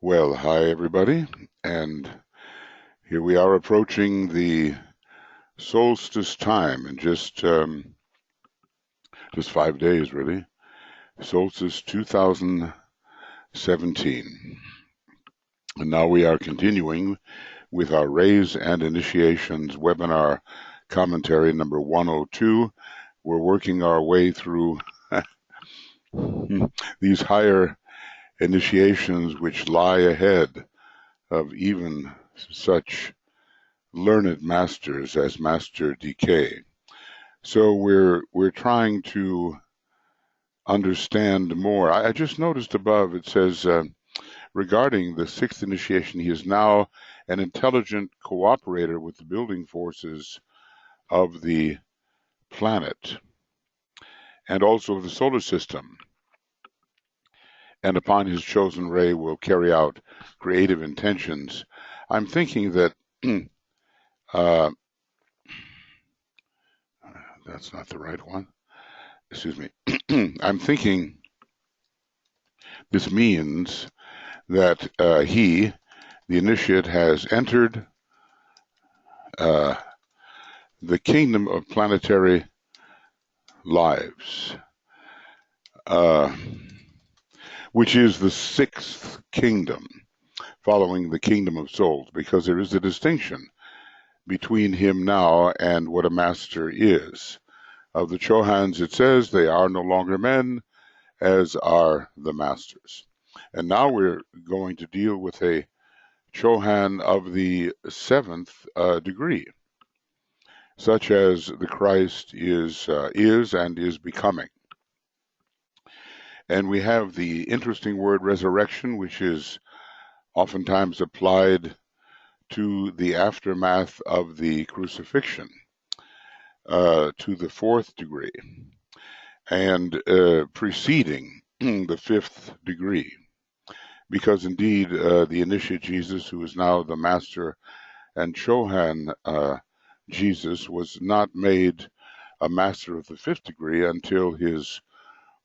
Well, hi everybody, and here we are approaching the solstice time in just 5 days, really. Solstice 2017, and now we are continuing with our Rays and Initiations webinar commentary number 102. We're working our way through these higher initiations which lie ahead of even such learned masters as Master DK. So we're trying to understand more. I just noticed above it says regarding the sixth initiation, he is now an intelligent cooperator with the building forces of the planet and also of the solar system. And upon his chosen ray will carry out creative intentions. I'm thinking that that's not the right one. Excuse me. I'm thinking this means that he, the initiate, has entered the Kingdom of Planetary Lives, which is the sixth kingdom, following the Kingdom of Souls, because there is a distinction between him now and what a master is. Of the Chohans, it says they are no longer men, as are the masters. And now we're going to deal with a Chohan of the seventh degree, such as the Christ is and is becoming. And we have the interesting word resurrection, which is oftentimes applied to the aftermath of the crucifixion, to the fourth degree, and preceding the fifth degree. Because indeed, the initiate Jesus, who is now the master and Chohan Jesus, was not made a master of the fifth degree until his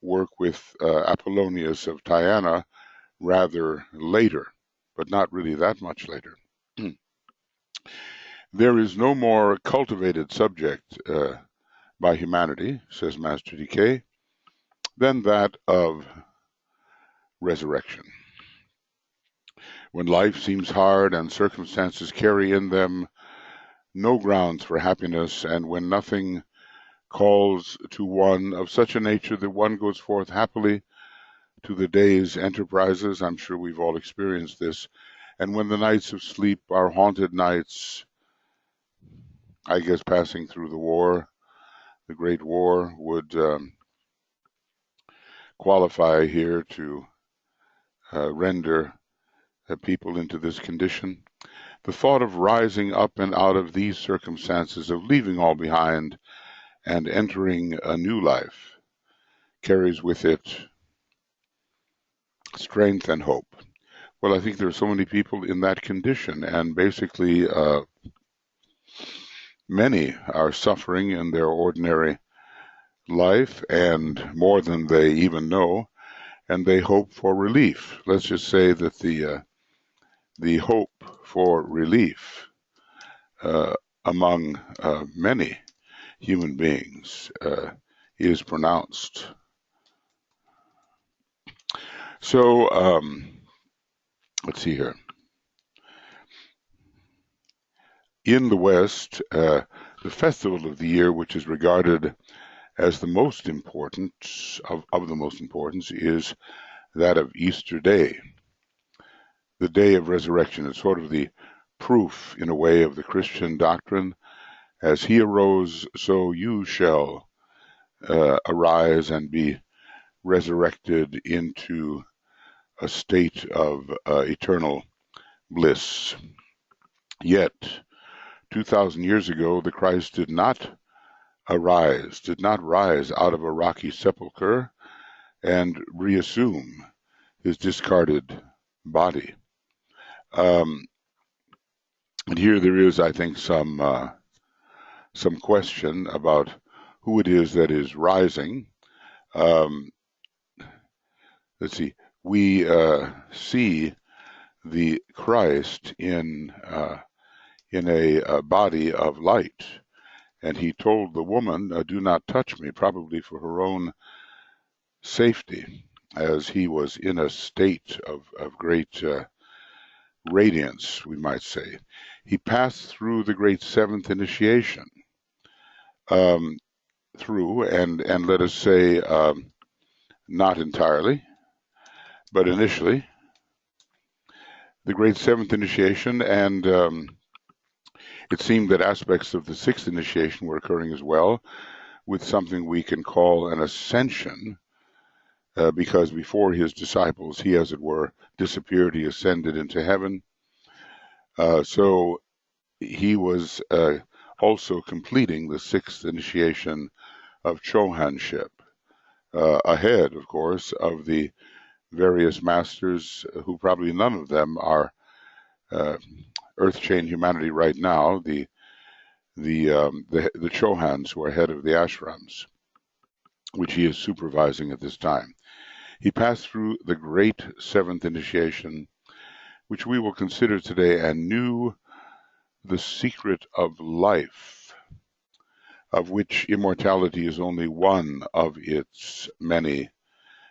work with Apollonius of Tyana rather later, but not really that much later. There is no more cultivated subject by humanity, says Master DK, than that of resurrection. When life seems hard and circumstances carry in them no grounds for happiness, and when nothing calls to one of such a nature that one goes forth happily to the day's enterprises, I'm sure we've all experienced this, and when the nights of sleep are haunted nights, I guess passing through the war, the Great War, would qualify here to render people into this condition. The thought of rising up and out of these circumstances, of leaving all behind and entering a new life, carries with it strength and hope. Well, I think there are so many people in that condition, and basically many are suffering in their ordinary life, and more than they even know, and they hope for relief. Let's just say that the hope for relief among many human beings is pronounced. So let's see here. In the West, the festival of the year, which is regarded as the most important of the most importance, is that of Easter Day, the day of resurrection. It's sort of the proof, in a way, of the Christian doctrine: as he arose, so you shall arise and be resurrected into a state of eternal bliss. Yet, 2,000 years ago, the Christ did not rise out of a rocky sepulcher and reassume his discarded body. And here there is, I think, some question about who it is that is rising. Let's see. We see the Christ in a body of light. And he told the woman, do not touch me, probably for her own safety, as he was in a state of great radiance, we might say. He passed through the great seventh initiation, and let us say, not entirely, but initially, the great seventh initiation, and it seemed that aspects of the sixth initiation were occurring as well, with something we can call an ascension, because before his disciples, he, as it were, disappeared, he ascended into heaven. So he was also completing the sixth initiation of Chohanship, ahead, of course, of the various masters, who probably none of them are earth-chain humanity right now, the Chohans, who are head of the ashrams, which he is supervising at this time. He passed through the great seventh initiation, which we will consider today, and knew the secret of life, of which immortality is only one of its many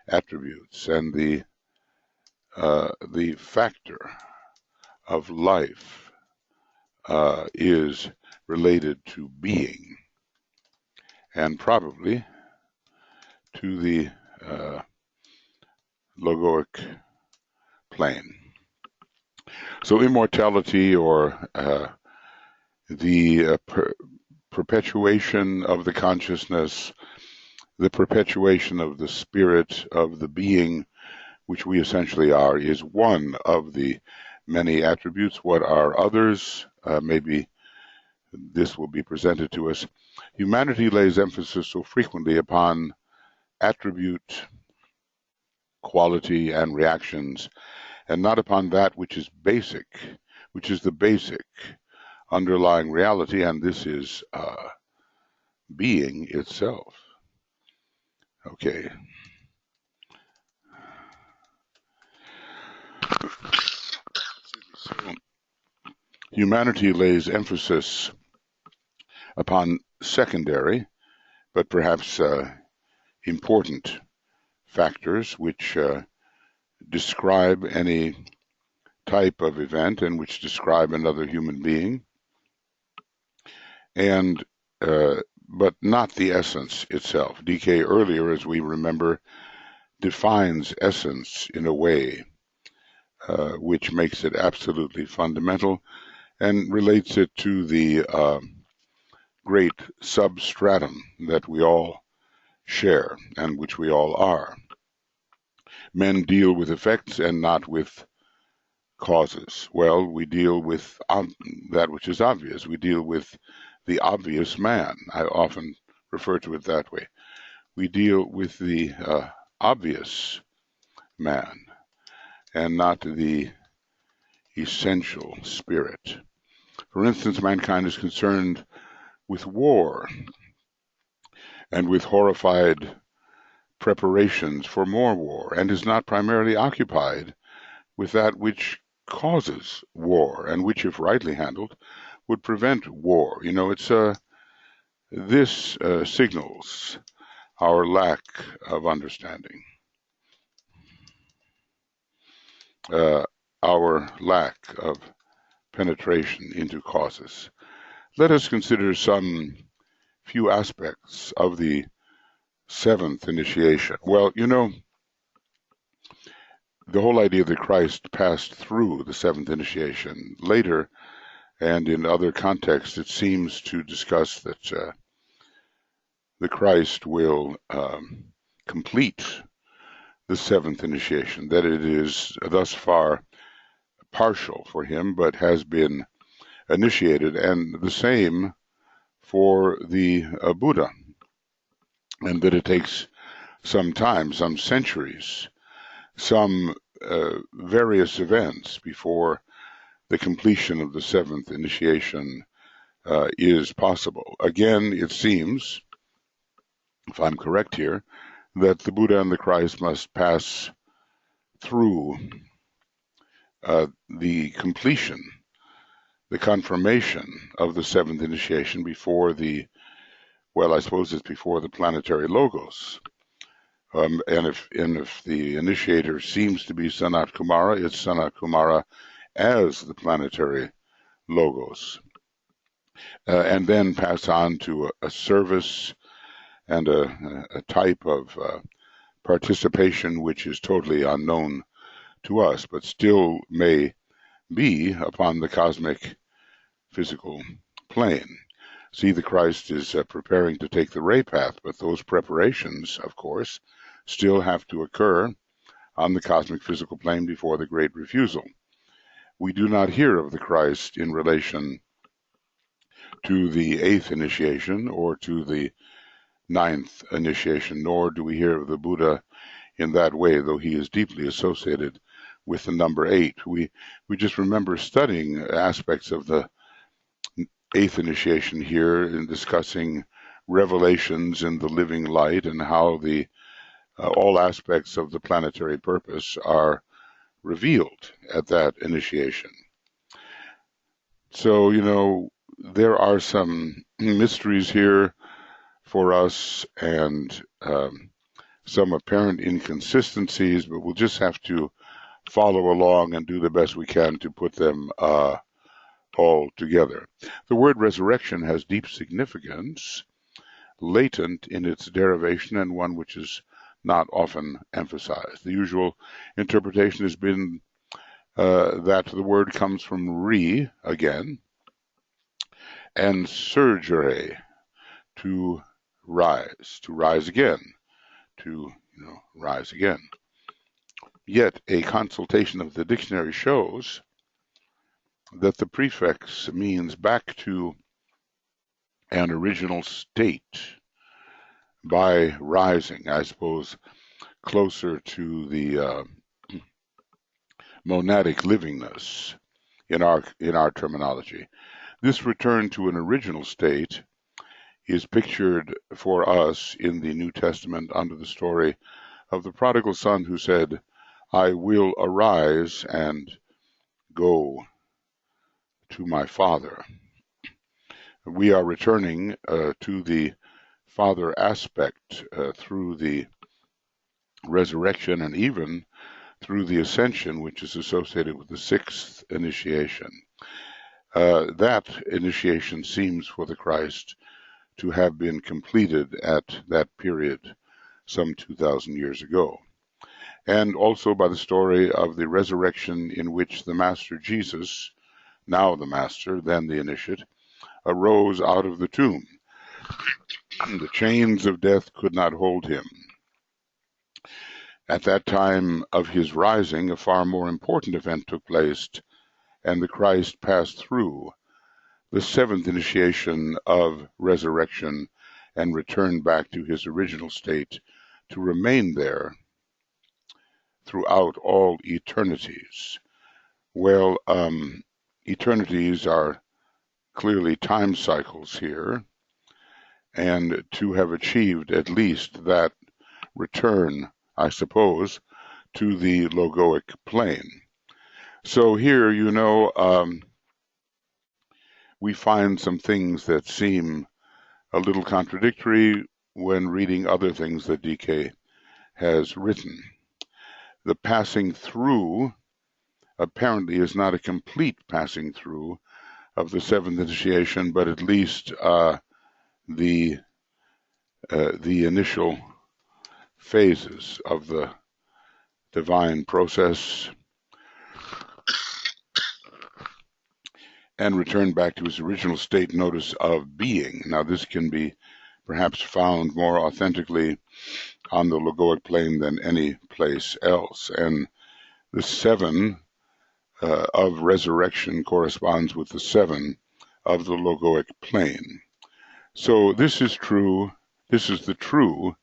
attributes, and the factor of life is related to being, and probably to the Logoic Plane. So immortality, or the perpetuation of the consciousness, the perpetuation of the spirit of the being, which we essentially are, is one of the many attributes. What are others? Maybe this will be presented to us. Humanity lays emphasis so frequently upon attribute, quality, and reactions, and not upon that which is basic, which is the basic underlying reality, and this is being itself. Okay. So, humanity lays emphasis upon secondary, but perhaps important factors which describe any type of event and which describe another human being, and but not the essence itself. DK earlier, as we remember, defines essence in a way which makes it absolutely fundamental and relates it to the great substratum that we all share and which we all are. Men deal with effects and not with causes. Well, we deal with that which is obvious. We deal with the obvious man. I often refer to it that way. We deal with the obvious man and not the essential spirit. For instance, mankind is concerned with war and with horrified preparations for more war, and is not primarily occupied with that which causes war, and which, if rightly handled, would prevent war. You know, it's this signals our lack of understanding, our lack of penetration into causes. Let us consider some few aspects of the seventh initiation. Well, you know, the whole idea that Christ passed through the seventh initiation later, and in other contexts, it seems to discuss that the Christ will complete the seventh initiation, that it is thus far partial for him, but has been initiated, and the same for the Buddha, and that it takes some time, some centuries, some various events before the completion of the seventh initiation is possible. Again, it seems, if I'm correct here, that the Buddha and the Christ must pass through the completion, the confirmation of the seventh initiation before the, well, I suppose it's before the planetary logos. And if the initiator seems to be Sanat Kumara, it's Sanat Kumara as the planetary logos. And then pass on to a service and a type of participation which is totally unknown to us, but still may be upon the cosmic physical plane. See, the Christ is preparing to take the ray path, but those preparations, of course, still have to occur on the cosmic physical plane before the great refusal. We do not hear of the Christ in relation to the eighth initiation or to the ninth initiation, nor do we hear of the Buddha in that way, though he is deeply associated with the number 8. We just remember studying aspects of the eighth initiation here in discussing revelations in the living light and how the all aspects of the planetary purpose are revealed at that initiation. So, you know, there are some mysteries here for us and some apparent inconsistencies, but we'll just have to follow along and do the best we can to put them all together. The word resurrection has deep significance, latent in its derivation, and one which is not often emphasized. The usual interpretation has been that the word comes from re, again, and surgere, to rise again, to rise again. Yet a consultation of the dictionary shows that the prefix means back to an original state by rising, I suppose, closer to the monadic livingness in our terminology. This return to an original state is pictured for us in the New Testament under the story of the prodigal son who said, "I will arise and go to my father." We are returning to the father aspect through the resurrection and even through the ascension, which is associated with the sixth initiation. That initiation seems for the Christ to have been completed at that period some 2,000 years ago. And also by the story of the resurrection in which the Master Jesus, now the Master, then the Initiate, arose out of the tomb. The chains of death could not hold him. At that time of his rising, a far more important event took place, and the Christ passed through the seventh initiation of resurrection and returned back to his original state to remain there throughout all eternities. Well, eternities are clearly time cycles here, and to have achieved at least that return, I suppose, to the Logoic Plane. So here, we find some things that seem a little contradictory when reading other things that DK has written. The passing through apparently is not a complete passing through of the seventh initiation, but at least the initial phases of the divine process, and return back to his original state, notice, of being. Now, this can be perhaps found more authentically on the Logoic Plane than any place else. And the 7 of resurrection corresponds with the 7 of the Logoic Plane. So this is true. This is the true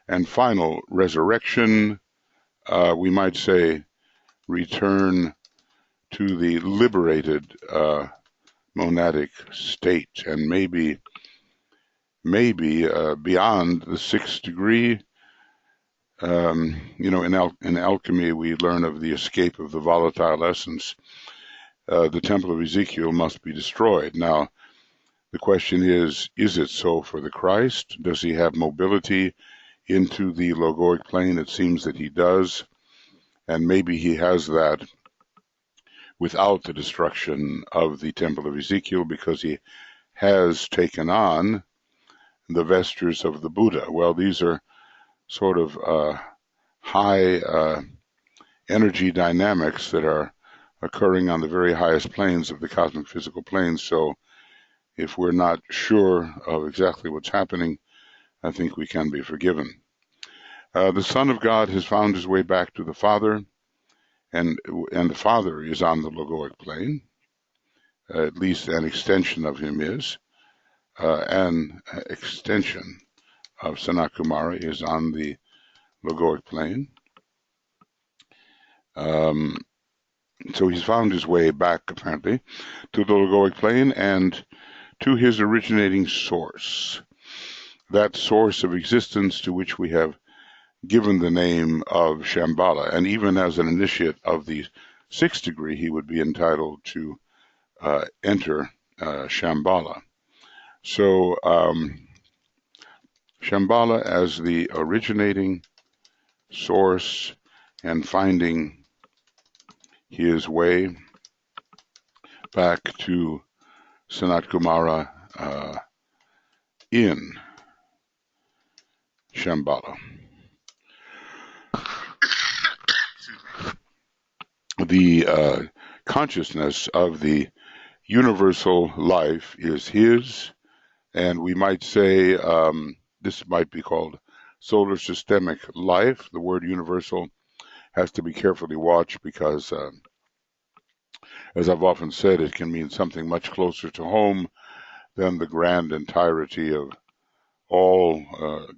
and final resurrection. We might say return to the liberated monadic state, and maybe beyond the 6th degree, in alchemy, we learn of the escape of the volatile essence. The temple of Ezekiel must be destroyed. Now, the question is it so for the Christ? Does he have mobility into the Logoic plane? It seems that he does, and maybe he has that without the destruction of the temple of Ezekiel, because he has taken on the vestures of the Buddha. Well, these are sort of high energy dynamics that are occurring on the very highest planes of the cosmic physical plane. So if we're not sure of exactly what's happening, I think we can be forgiven. The Son of God has found his way back to the Father, and the Father is on the Logoic plane. At least an extension of him is. An extension of Sanat Kumara is on the Logoic plane. So he's found his way back, apparently, to the Logoic plane and to his originating source, that source of existence to which we have given the name of Shamballa. And even as an initiate of the 6th degree, he would be entitled to enter Shamballa. So Shamballa as the originating source and finding his way back to Sanat Kumara in Shamballa. The consciousness of the universal life is his, and we might say this might be called solar systemic life. The word universal has to be carefully watched because, as I've often said, it can mean something much closer to home than the grand entirety of all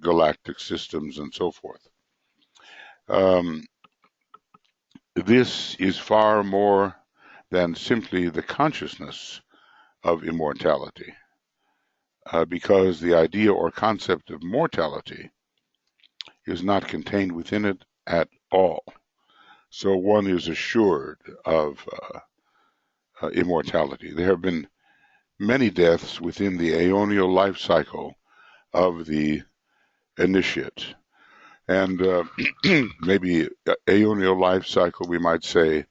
galactic systems and so forth. This is far more than simply the consciousness of immortality, because the idea or concept of mortality is not contained within it at all. So one is assured of immortality. There have been many deaths within the aeonial life cycle of the initiate. And maybe aeonial life cycle, we might say,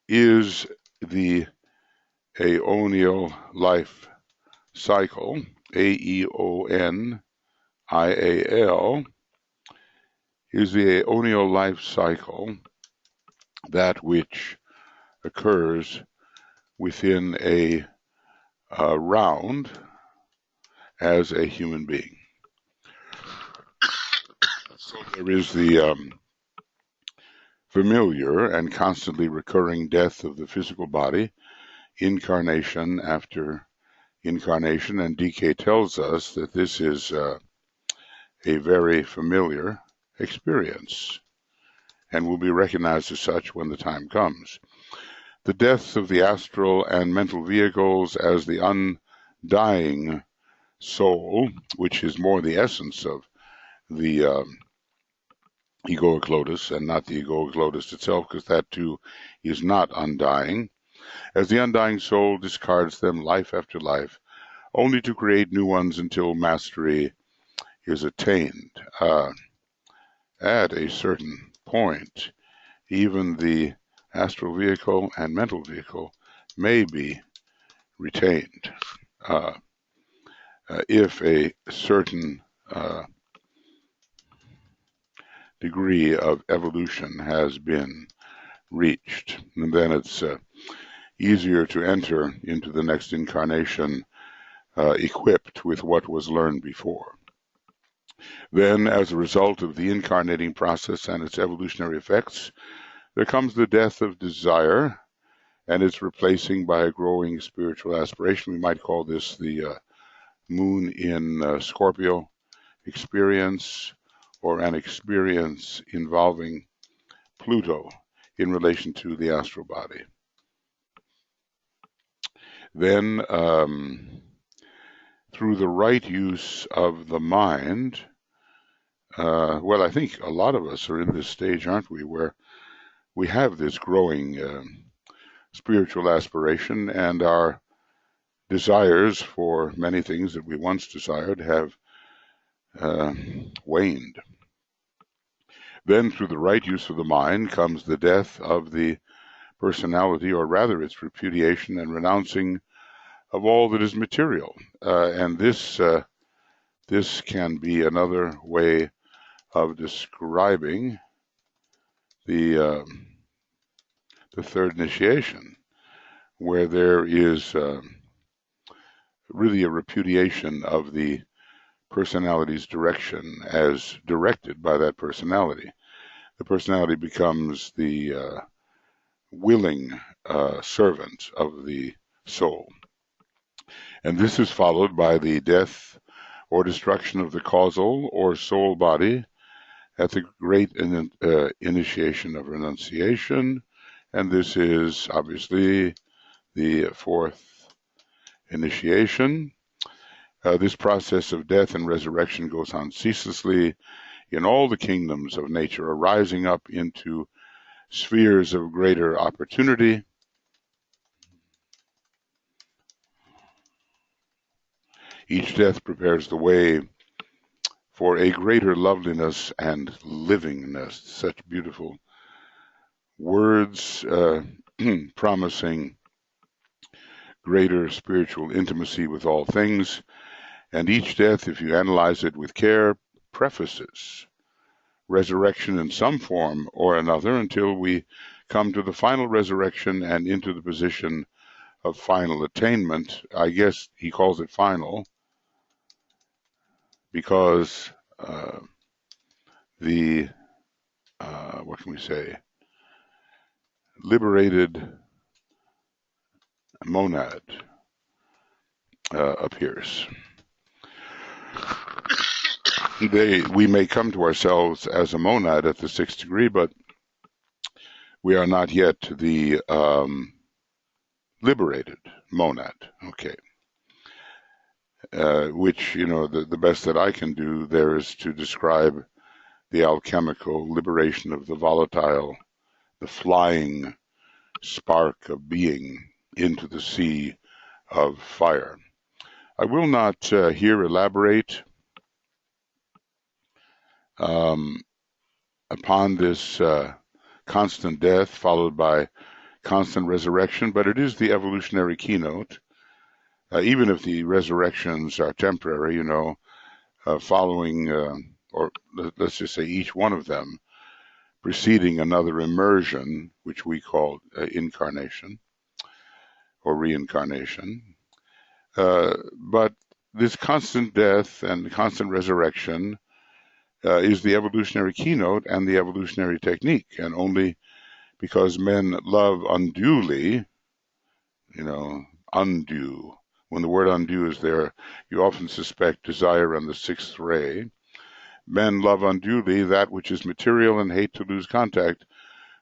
is the aeonial life cycle, Aeonial, is the aeonial life cycle that which occurs within a round as a human being. So there is the familiar and constantly recurring death of the physical body, incarnation after incarnation, and DK tells us that this is a very familiar experience and will be recognized as such when the time comes. The deaths of the astral and mental vehicles as the undying soul, which is more the essence of the egoic lotus and not the egoic lotus itself, because that too is not undying, as the undying soul discards them life after life, only to create new ones until mastery is attained. At a certain point, even the astral vehicle and mental vehicle may be retained if a certain degree of evolution has been reached. And then it's easier to enter into the next incarnation equipped with what was learned before. Then, as a result of the incarnating process and its evolutionary effects, there comes the death of desire and its replacing by a growing spiritual aspiration. We might call this the moon in Scorpio experience, or an experience involving Pluto in relation to the astral body. Then, through the right use of the mind, well, I think a lot of us are in this stage, aren't we, where we have this growing spiritual aspiration, and our desires for many things that we once desired have waned. Then, through the right use of the mind, comes the death of the personality, or rather its repudiation and renouncing of all that is material. And this can be another way of describing the third initiation, where there is really a repudiation of the personality's direction as directed by that personality. The personality becomes the willing servant of the soul. And this is followed by the death or destruction of the causal or soul body at the great initiation of renunciation. And this is obviously the fourth initiation. This process of death and resurrection goes on ceaselessly in all the kingdoms of nature, arising up into spheres of greater opportunity. Each death prepares the way for a greater loveliness and livingness. Such beautiful words promising greater spiritual intimacy with all things. And each death, if you analyze it with care, prefaces resurrection in some form or another until we come to the final resurrection and into the position of final attainment. I guess he calls it final because what can we say, liberated monad appears. We may come to ourselves as a monad at the 6th degree, but we are not yet the liberated monad. Okay. Which, the best that I can do there is to describe the alchemical liberation of the volatile, the flying spark of being into the sea of fire. I will not here elaborate upon this constant death followed by constant resurrection, but it is the evolutionary keynote. Even if the resurrections are temporary, following, or let's just say each one of them preceding another immersion, which we call incarnation or reincarnation. But this constant death and constant resurrection is the evolutionary keynote and the evolutionary technique, and only because men love unduly, undue. When the word undue is there, you often suspect desire on the 6th ray. Men love unduly that which is material and hate to lose contact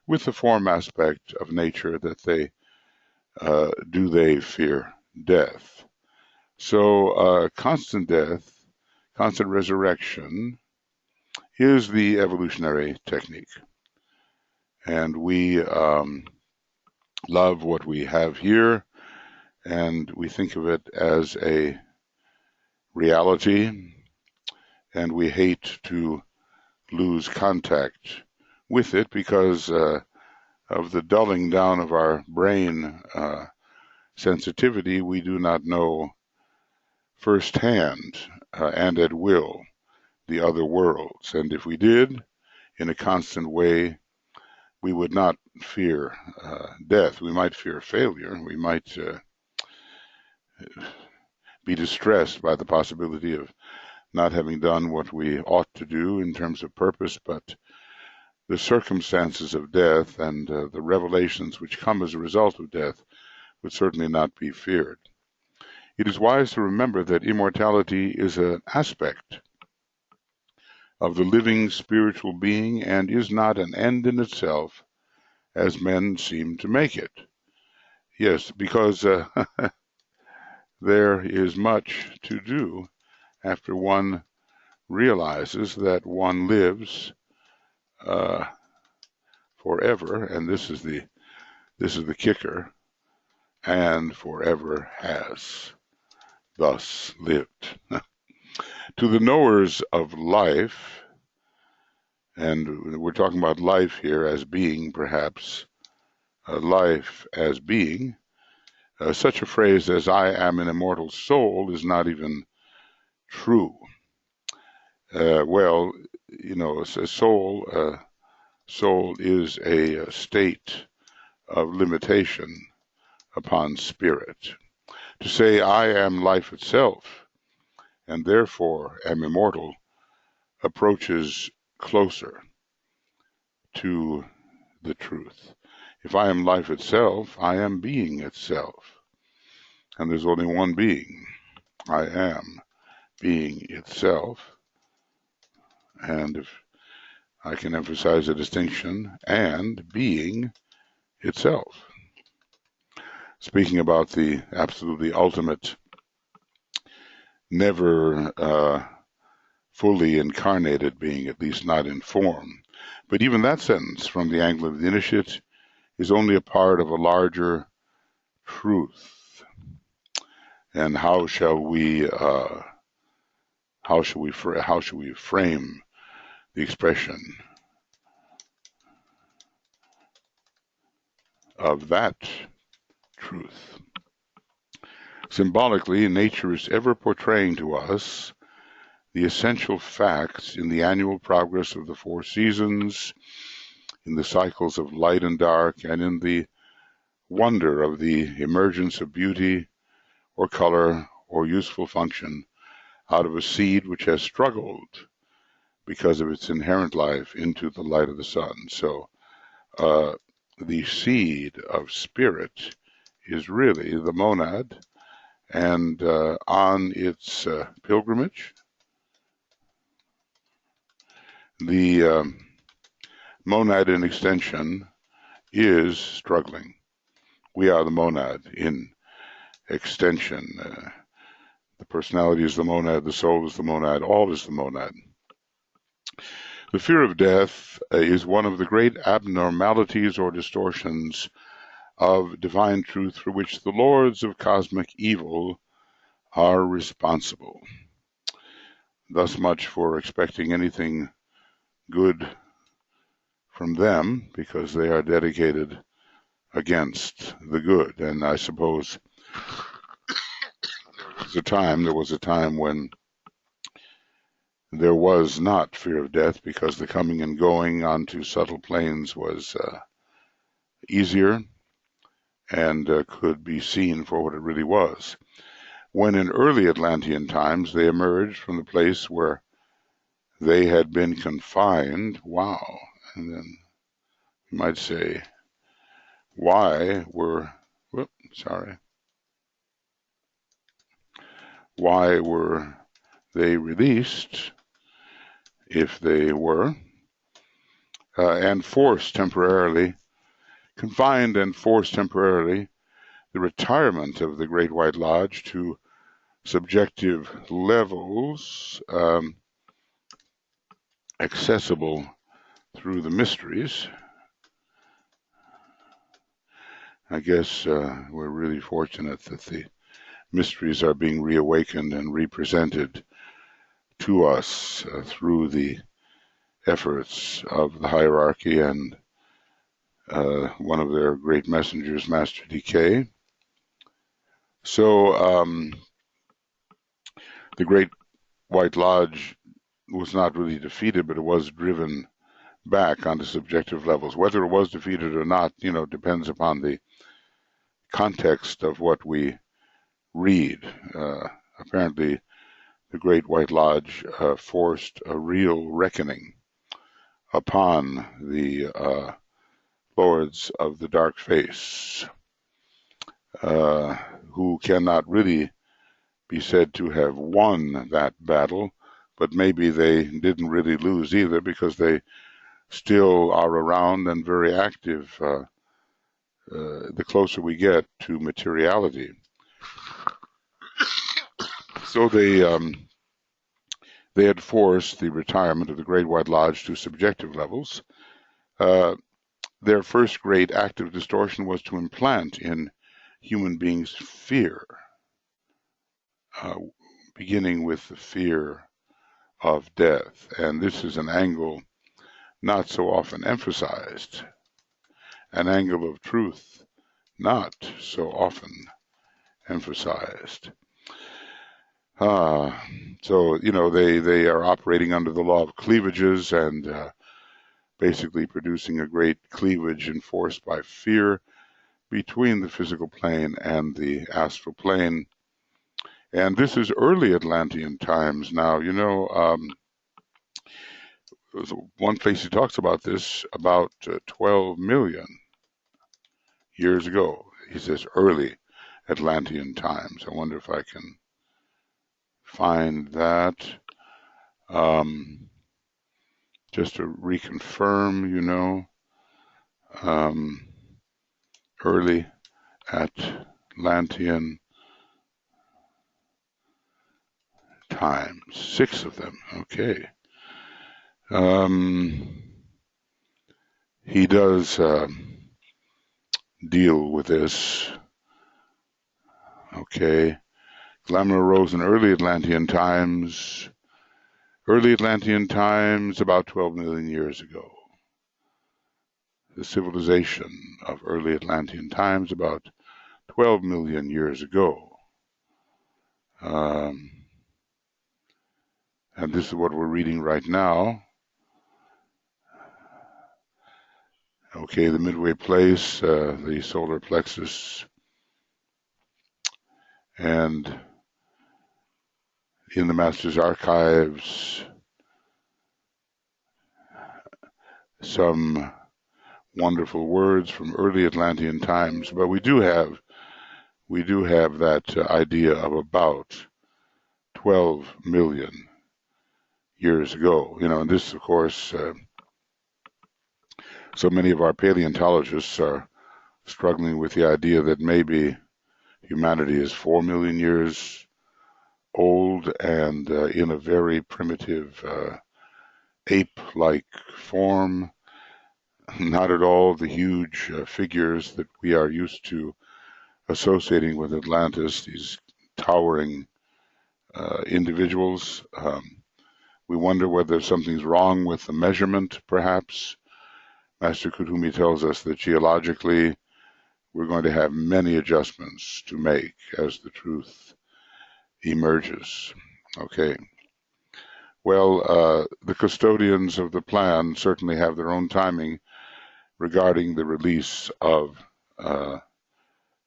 with the form aspect of nature that they fear death. So constant death, constant resurrection is the evolutionary technique. And we love what we have here, and we think of it as a reality, and we hate to lose contact with it because of the dulling down of our brain sensitivity. We do not know firsthand and at will the other worlds, and if we did in a constant way, we would not fear death. We might fear failure. We might be distressed by the possibility of not having done what we ought to do in terms of purpose, but the circumstances of death and the revelations which come as a result of death would certainly not be feared. It is wise to remember that immortality is an aspect of the living spiritual being and is not an end in itself, as men seem to make it. Yes, because there is much to do after one realizes that one lives forever, and this is the kicker, and forever has thus lived. To the knowers of life, and we're talking about life here as being, perhaps, life as being, such a phrase as "I am an immortal soul" is not even true. Well, a soul is a state of limitation upon spirit. To say I am life itself, and therefore am immortal, approaches closer to the truth. If I am life itself, I am being itself. And there's only one being. I am being itself. And if I can emphasize the distinction, and being itself. Speaking about the absolutely ultimate, never fully incarnated being, at least not in form. But even that sentence from the angle of the initiate is only a part of a larger truth. And how shall we frame the expression of that truth? Symbolically, nature is ever portraying to us the essential facts in the annual progress of the four seasons, in the cycles of light and dark, and in the wonder of the emergence of beauty or color or useful function out of a seed which has struggled because of its inherent life into the light of the sun. So the seed of spirit is really the monad, and on its pilgrimage, the monad in extension is struggling. We are the monad in extension. The personality is the monad, the soul is the monad, all is the monad. The fear of death is one of the great abnormalities or distortions of divine truth for which the lords of cosmic evil are responsible. Thus much for expecting anything good from them, because they are dedicated against the good. And I suppose there was a time when there was not fear of death, because the coming and going onto subtle planes was easier and could be seen for what it really was. When in early Atlantean times they emerged from the place where they had been confined, wow, and then you might say, why were they released, if they were, and confined and forced temporarily, the retirement of the Great White Lodge to subjective levels accessible through the mysteries. I guess we're really fortunate that the mysteries are being reawakened and represented to us through the efforts of the hierarchy and one of their great messengers, Master DK. So the Great White Lodge was not really defeated, but it was driven back onto subjective levels. Whether it was defeated or not, depends upon the context of what we read. Apparently, the Great White Lodge forced a real reckoning upon the lords of the dark face, who cannot really be said to have won that battle, but maybe they didn't really lose either, because they still are around and very active the closer we get to materiality. So they they had forced the retirement of the Great White Lodge to subjective levels. Their first great act of distortion was to implant in human beings fear, beginning with the fear of death. And this is an angle not so often emphasized, an angle of truth not so often emphasized. So, they are operating under the law of cleavages and basically producing a great cleavage enforced by fear between the physical plane and the astral plane. And this is early Atlantean times now. One place he talks about this about 12 million years ago. He says early Atlantean times. I wonder if I can find that. Just to reconfirm, early Atlantean times, 6 of them. Okay. He does deal with this. Okay. Glamour arose in early Atlantean times. Early Atlantean times, about 12 million years ago. The civilization of early Atlantean times, about 12 million years ago. And this is what we're reading right now. Okay, the midway place, the solar plexus, and in the Master's archives, some wonderful words from early Atlantean times, but we do have that idea of about 12 million years ago. And this, of course, so many of our paleontologists are struggling with the idea that maybe humanity is 4 million years old and in a very primitive ape-like form, not at all the huge figures that we are used to associating with Atlantis, these towering individuals. We wonder whether something's wrong with the measurement, perhaps. Master Kuthumi tells us that geologically we're going to have many adjustments to make as the truth emerges. Okay. Well, the custodians of the plan certainly have their own timing regarding the release of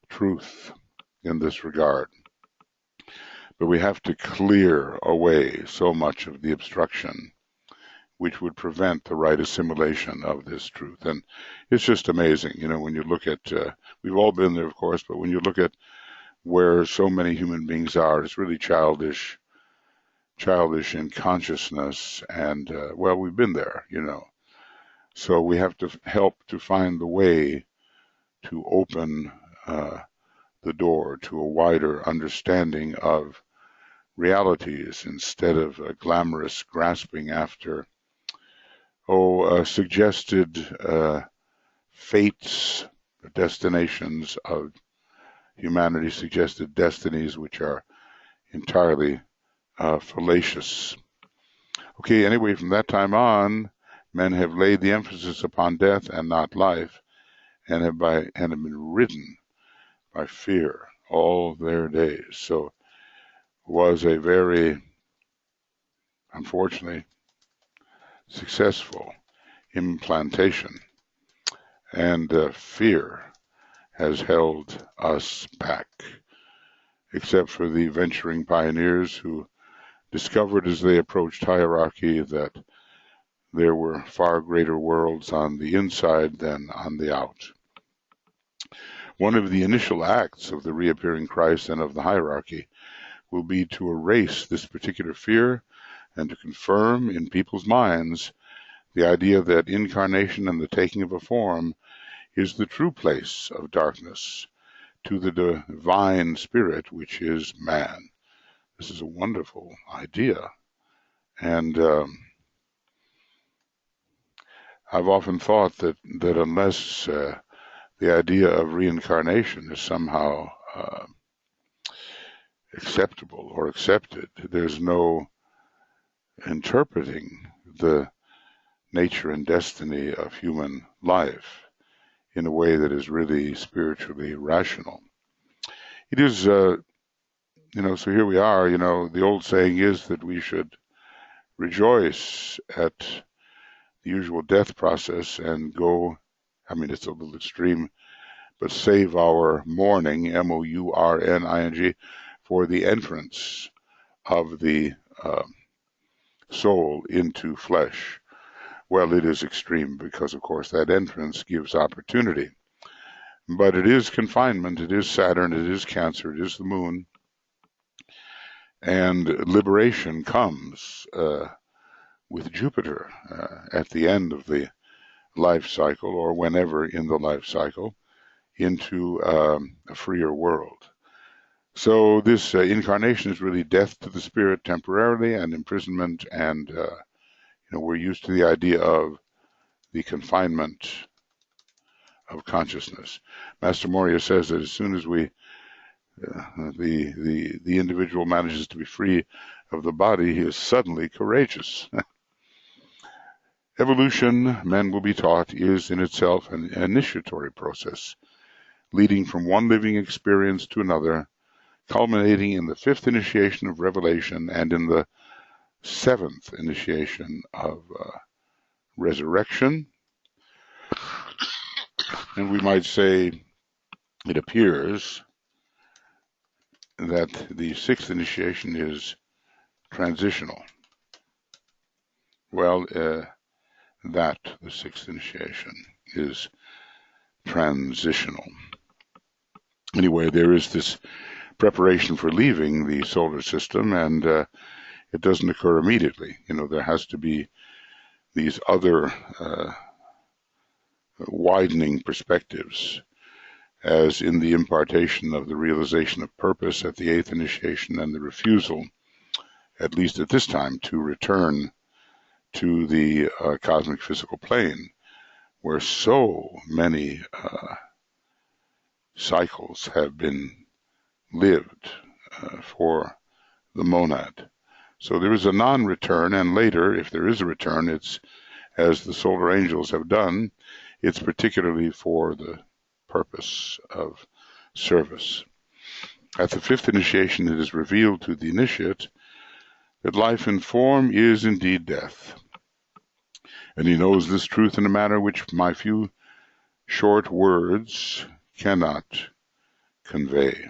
truth in this regard. But we have to clear away so much of the obstruction which would prevent the right assimilation of this truth. And it's just amazing, when you look at, we've all been there, of course, but when you look at where so many human beings are, it's really childish in consciousness. And, well, we've been there, So we have to help to find the way to open the door to a wider understanding of realities instead of a glamorous grasping after suggested fates, destinations of humanity, suggested destinies which are entirely fallacious. Okay, anyway, from that time on, men have laid the emphasis upon death and not life, and have been ridden by fear all their days. So it was a very, unfortunately, successful implantation, and fear has held us back, except for the venturing pioneers who discovered as they approached hierarchy that there were far greater worlds on the inside than on the out. One of the initial acts of the reappearing Christ and of the hierarchy will be to erase this particular fear and to confirm in people's minds the idea that incarnation and the taking of a form is the true place of darkness to the divine spirit, which is man. This is a wonderful idea, And I've often thought that unless the idea of reincarnation is somehow acceptable or accepted, there's no interpreting the nature and destiny of human life in a way that is really spiritually rational. It is, so here we are, the old saying is that we should rejoice at the usual death process and go, it's a little extreme, but save our mourning, mourning, for the entrance of the soul into flesh. Well, it is extreme because, of course, that entrance gives opportunity. But it is confinement, it is Saturn, it is Cancer, it is the moon. And liberation comes with Jupiter at the end of the life cycle, or whenever in the life cycle, into a freer world. So this incarnation is really death to the spirit temporarily and imprisonment, and we're used to the idea of the confinement of consciousness. Master Moria says that as soon as the individual manages to be free of the body, he is suddenly courageous. Evolution, men will be taught, is in itself an initiatory process, leading from one living experience to another, culminating in the fifth initiation of revelation and in the seventh initiation of resurrection. And we might say it appears that the sixth initiation is transitional. Well, the sixth initiation is transitional. Anyway, there is this preparation for leaving the solar system, and it doesn't occur immediately. There has to be these other widening perspectives, as in the impartation of the realization of purpose at the eighth initiation and the refusal, at least at this time, to return to the cosmic physical plane, where so many cycles have been lived for the monad. So there is a non-return, and later, if there is a return, it's, as the solar angels have done, it's particularly for the purpose of service. At the fifth initiation, it is revealed to the initiate that life in form is indeed death. And he knows this truth in a manner which my few short words cannot convey.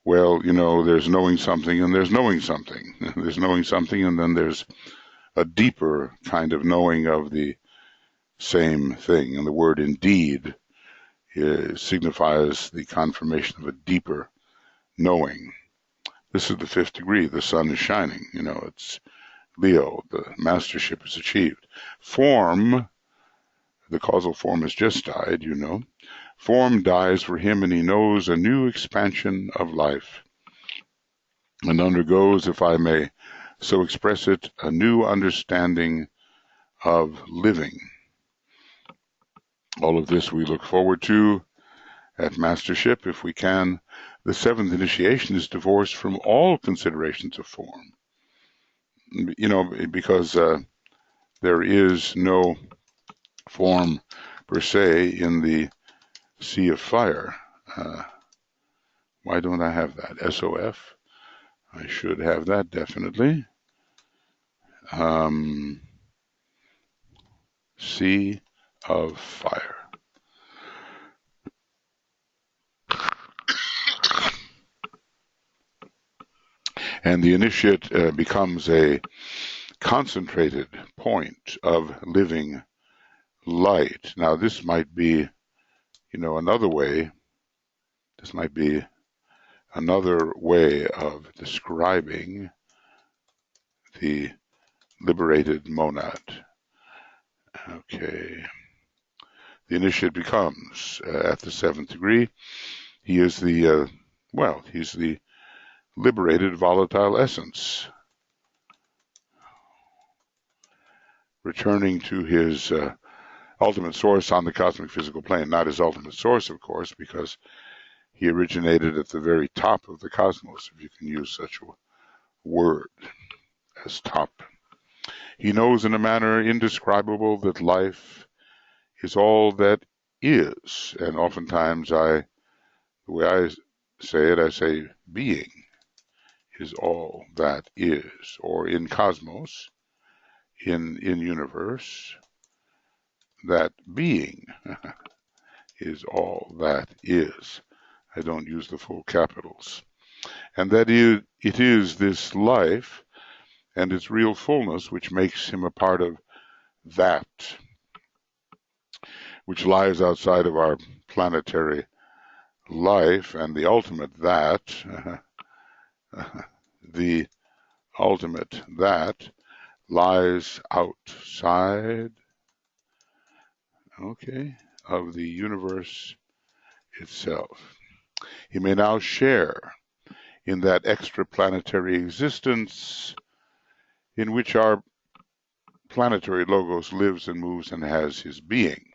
Well, there's knowing something and there's knowing something. There's knowing something, and then there's a deeper kind of knowing of the same thing. And the word indeed signifies the confirmation of a deeper knowing. This is the fifth degree. The sun is shining. It's Leo. The mastership is achieved. Form, the causal form has just died, Form dies for him, and he knows a new expansion of life, and undergoes, if I may so express it, a new understanding of living. All of this we look forward to at mastership, if we can. The seventh initiation is divorced from all considerations of form, because there is no form per se in the sea of fire. Why don't I have that? SOF. I should have that, definitely. Sea of fire. And the initiate becomes a concentrated point of living light. Now, this might be, another way. This might be another way of describing the liberated monad. Okay. The initiate becomes, at the seventh degree, he is he's the liberated volatile essence. returning to his ultimate source on the cosmic physical plane. Not his ultimate source, of course, because he originated at the very top of the cosmos, if you can use such a word as top. He knows in a manner indescribable that life is all that is, and oftentimes the way I say it, I say being is all that is, or in cosmos, in universe, that being is all that is. I don't use the full capitals. And that it is this life and its real fullness which makes him a part of that which lies outside of our planetary life, and the ultimate that, the ultimate that lies outside, of the universe itself. He may now share in that extraplanetary existence in which our planetary logos lives and moves and has his being.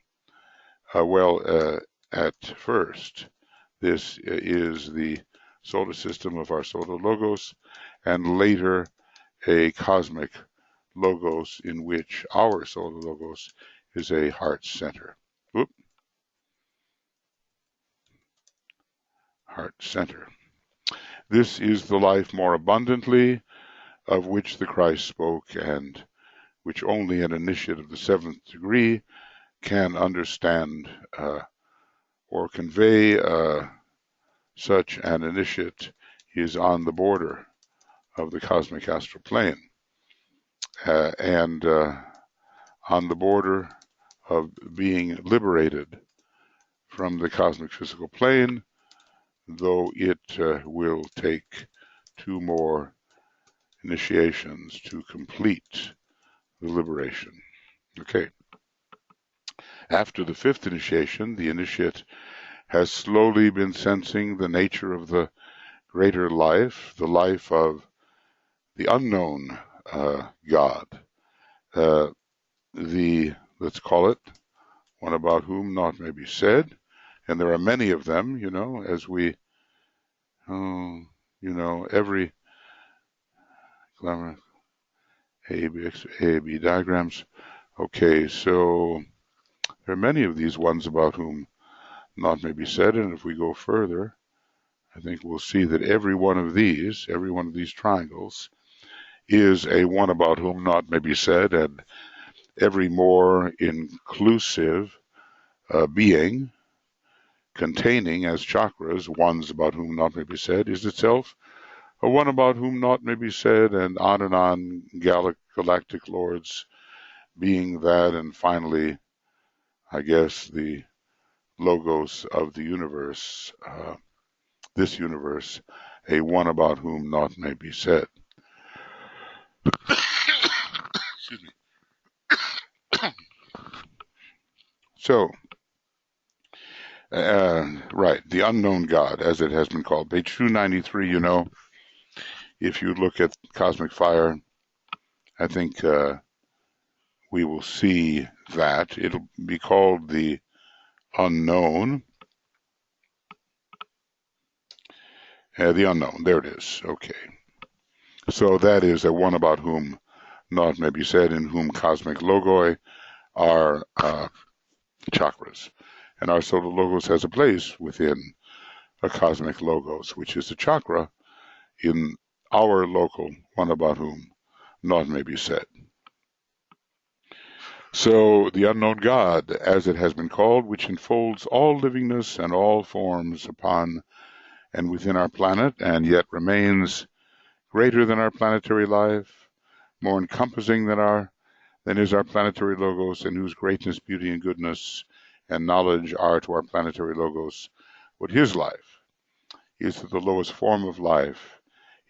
At first, this is the solar system of our solar logos, and later a cosmic logos in which our solar logos is a heart center. Heart center. This is the life more abundantly of which the Christ spoke, and which only an initiate of the seventh degree can understand or convey. Such an initiate is on the border of the cosmic astral plane, and on the border of being liberated from the cosmic physical plane, though it will take 2 more initiations to complete the liberation. Okay. After the 5th initiation, the initiate has slowly been sensing the nature of the greater life, the life of the unknown God, let's call it, one about whom naught may be said. And there are many of them, as we, every glamour, A, B diagrams. Okay, so there are many of these ones about whom naught may be said, and if we go further, I think we'll see that every one of these triangles is a one about whom naught may be said, and every more inclusive being containing as chakras ones about whom naught may be said is itself a one about whom naught may be said, and on galactic lords being that, and finally, I guess, the logos of the universe, this universe, a one about whom naught may be said. Excuse me. So, right, the unknown God, as it has been called. Page 293, if you look at Cosmic Fire, I think we will see that. It'll be called the unknown. The unknown, there it is. Okay. So that is a one about whom naught may be said, in whom cosmic logoi are chakras. And our solar logos has a place within a cosmic logos, which is a chakra in our local one about whom naught may be said. So the unknown God, as it has been called, which enfolds all livingness and all forms upon and within our planet, and yet remains greater than our planetary life, more encompassing than is our planetary logos, and whose greatness, beauty, and goodness and knowledge are to our planetary logos what his life is to the lowest form of life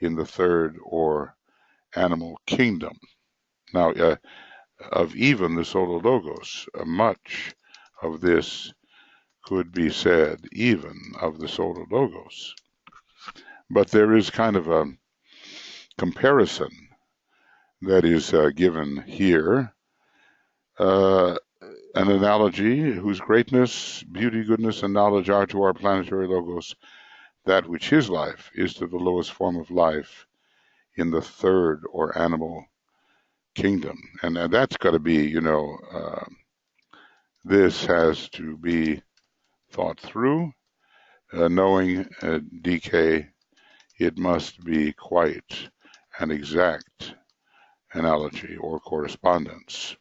in the third or animal kingdom. Now, of even the solar logos, much of this could be said even of the solar logos. But there is kind of a comparison that is given here an analogy whose greatness, beauty, goodness, and knowledge are to our planetary logos that which his life is to the lowest form of life in the third or animal kingdom. And that's got to be, this has to be thought through, knowing DK, it must be quite an exact analogy or correspondence.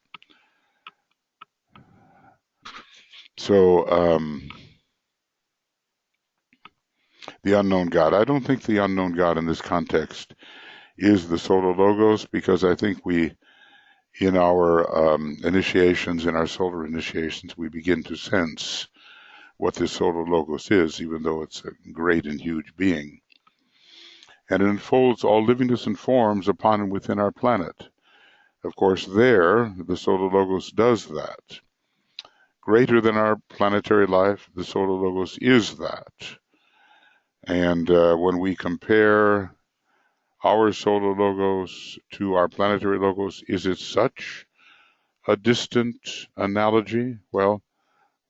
So the unknown God. I don't think the unknown God in this context is the solar logos, because I think we, in our initiations, in our solar initiations, we begin to sense what this solar logos is, even though it's a great and huge being. And it enfolds all livingness and forms upon and within our planet. Of course, there, the solar logos does that. Greater than our planetary life, the solar logos is that. And when we compare our solar logos to our planetary logos, is it such a distant analogy? Well,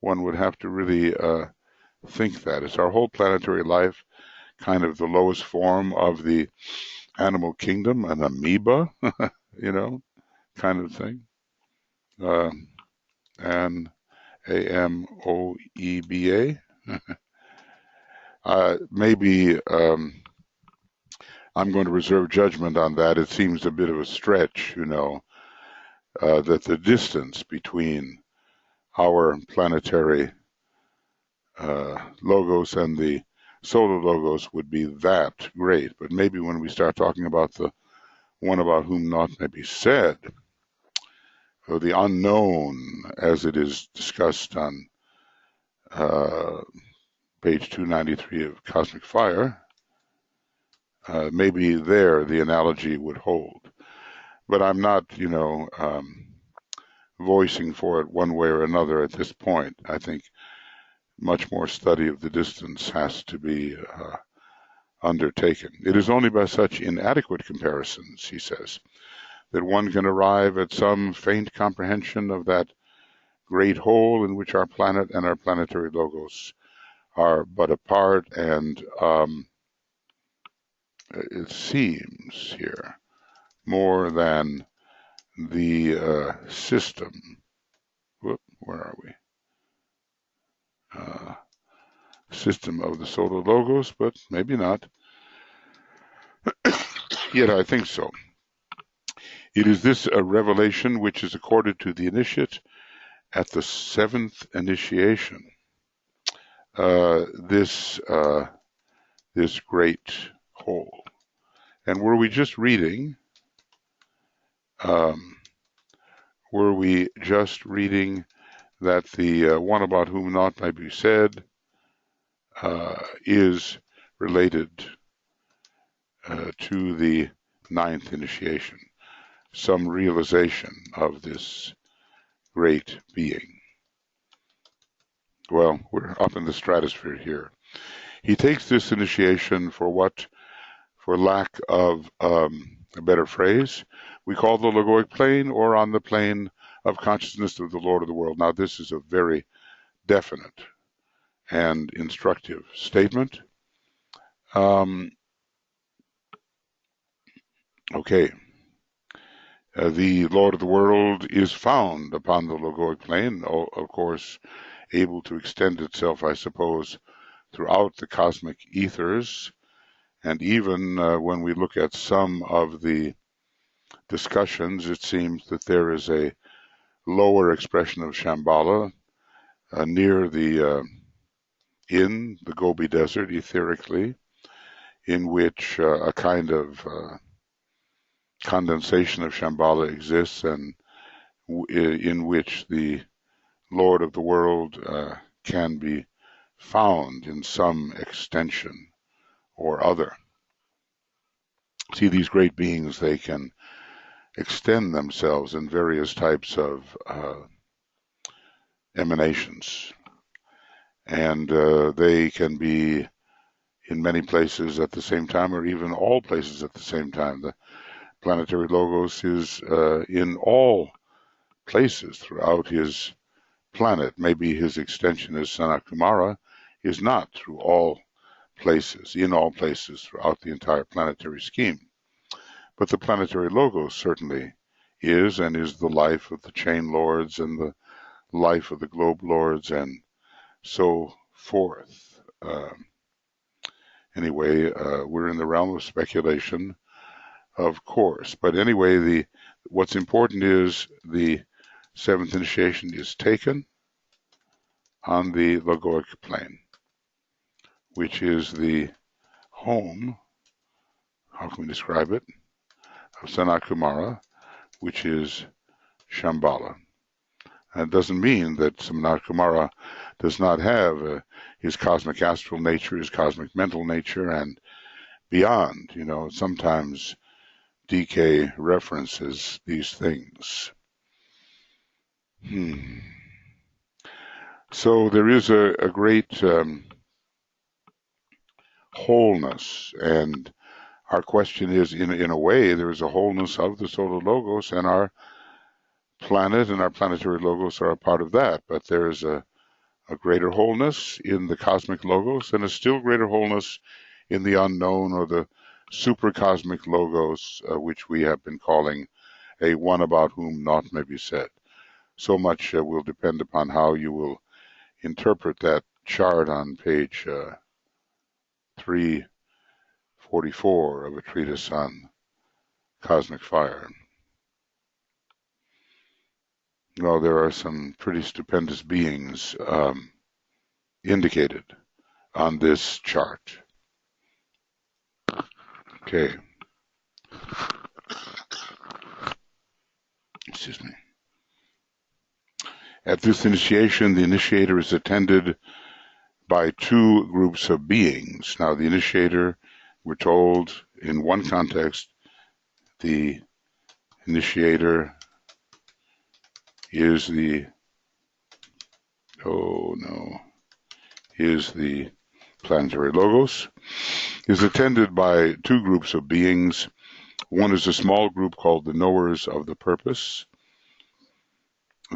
one would have to really think that. Is our whole planetary life kind of the lowest form of the animal kingdom, an amoeba, kind of thing? And AMOEBA. Maybe I'm going to reserve judgment on that. It seems a bit of a stretch, that the distance between our planetary logos and the solar logos would be that great. But maybe when we start talking about the one about whom naught may be said, or the unknown as it is discussed on page 293 of Cosmic Fire, maybe there the analogy would hold. But I'm not, voicing for it one way or another at this point. I think much more study of the distance has to be undertaken. It is only by such inadequate comparisons, he says, that one can arrive at some faint comprehension of that great whole in which our planet and our planetary logos are but a part, and it seems here more than the system. Where are we? System of the solar logos, but maybe not. Yet I think so. It is this revelation which is accorded to the initiate at the seventh initiation. This great whole. And were we just reading that the one about whom naught may be said is related to the ninth initiation, some realization of this great being. Well, we're up in the stratosphere here. He takes this initiation for what, for lack of a better phrase, we call the Logoic Plane, or on the plane of consciousness of the Lord of the world. Now, this is a very definite and instructive statement. Okay. The Lord of the world is found upon the Logoic Plane, of course, able to extend itself, I suppose, throughout the cosmic ethers. And even when we look at some of the discussions, it seems that there is a lower expression of Shamballa near in the Gobi Desert, etherically, in which a kind of condensation of Shamballa exists, and in which the Lord of the world can be found in some extension or other. See, these great beings, they can extend themselves in various types of emanations, and they can be in many places at the same time, or even all places at the same time. The planetary logos is in all places throughout his planet. Maybe his extension as Sanat Kumara is not through all places, in all places throughout the entire planetary scheme. But the planetary logos certainly is, and is the life of the chain lords and the life of the globe lords and so forth. Anyway, we're in the realm of speculation, of course. But anyway, what's important is the seventh initiation is taken on the Logoic Plane, which is the home, how can we describe it, of Sanat Kumara, which is Shamballa. And it doesn't mean that Sanat Kumara does not have his cosmic astral nature, his cosmic mental nature, and beyond. You know, sometimes DK references these things. So there is a great wholeness, and our question is, in a way, there is a wholeness of the solar logos, and our planet and our planetary logos are a part of that. But there is a greater wholeness in the cosmic logos, and a still greater wholeness in the unknown, or the supercosmic logos, which we have been calling a one about whom naught may be said. So much will depend upon how you will interpret that chart on page 344 of a treatise on cosmic fire. Well, there are some pretty stupendous beings indicated on this chart. Okay. Excuse me. At this initiation, the initiator is attended by two groups of beings. Now, the initiator, we're told in one context, the initiator is the planetary logos, is attended by two groups of beings. One is a small group called the knowers of the purpose,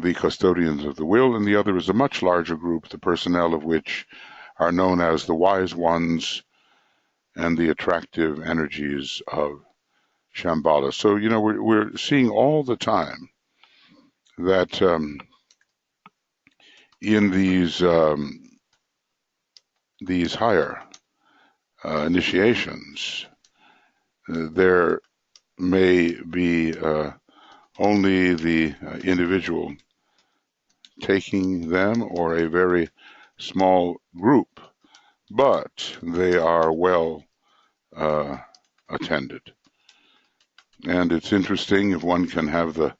the custodians of the will, and the other is a much larger group, the personnel of which are known as the wise ones and the attractive energies of Shamballa. So, you know, we're seeing all the time that in these higher initiations, there may be only the individual taking them, or a very small group, but they are well attended. And it's interesting, if one can have the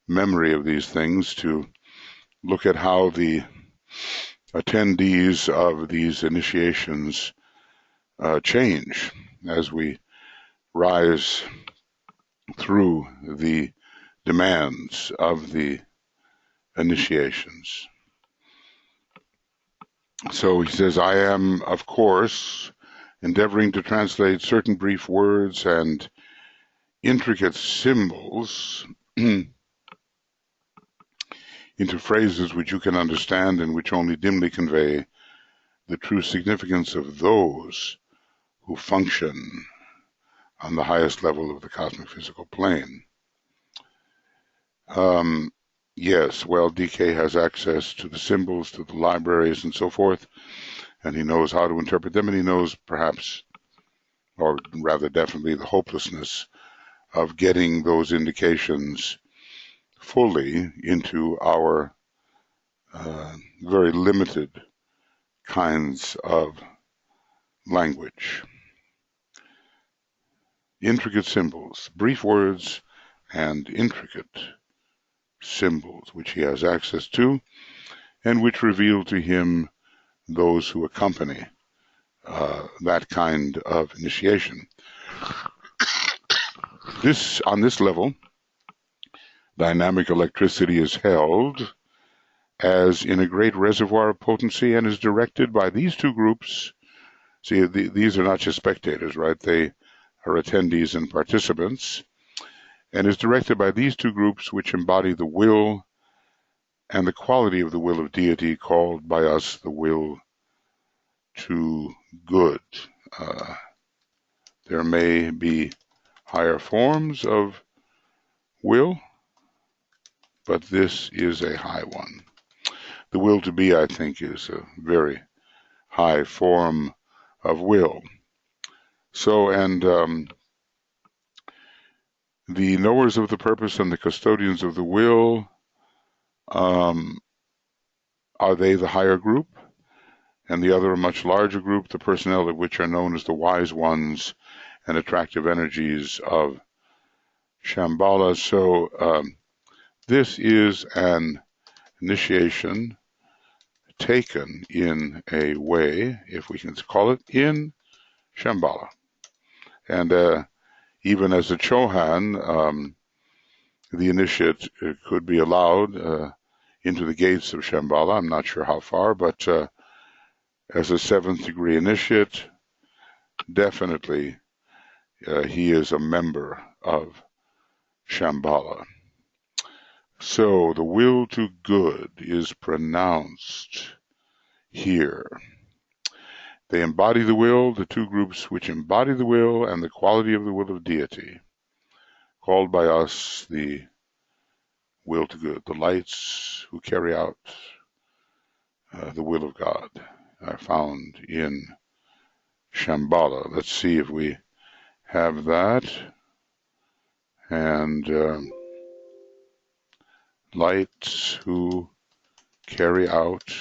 memory of these things, to look at how the attendees of these initiations change as we rise through the demands of the initiations. So he says, I am, of course, endeavoring to translate certain brief words and intricate symbols into phrases which you can understand and which only dimly convey the true significance of those who function on the highest level of the cosmic physical plane. Yes, well, DK has access to the symbols, to the libraries and so forth, and he knows how to interpret them, and he knows perhaps, or rather definitely, the hopelessness of getting those indications fully into our very limited kinds of language. Intricate symbols, brief words and intricate symbols which he has access to, and which reveal to him those who accompany that kind of initiation. On this level, dynamic electricity is held as in a great reservoir of potency, and is directed by these two groups. See, these are not just spectators, right? They are attendees and participants. and is directed by these two groups which embody the will and the quality of the will of deity, called by us the will to good. There may be higher forms of will, but this is a high one. The will to be, I think, is a very high form of will. So, and the knowers of the purpose and the custodians of the will, are they the higher group? And the other, a much larger group, the personnel of which are known as the wise ones and attractive energies of Shamballa. So this is an initiation taken in a way, if we can call it, in Shamballa. And even as a Chohan, the initiate could be allowed into the gates of Shamballa. I'm not sure how far, but as a 7th degree initiate, definitely he is a member of Shamballa. So the will to good is pronounced here. They embody the will, the two groups which embody the will and the quality of the will of deity, called by us the will to good. The lights who carry out the will of God are found in Shamballa. Let's see if we have that. And lights who carry out,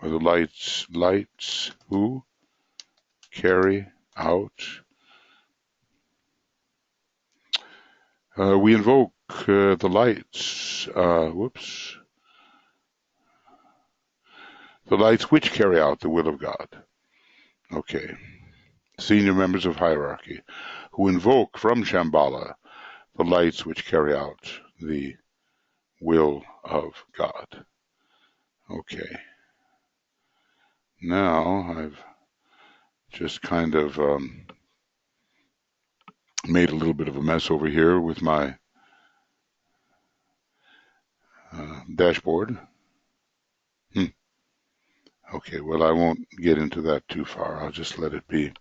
or the lights who carry out. We invoke the lights, the lights which carry out the will of God. Okay. Senior members of hierarchy who invoke from Shamballa the lights which carry out the will of God. Okay. Now I've just kind of made a little bit of a mess over here with my dashboard. Okay, well, I won't get into that too far. I'll just let it be.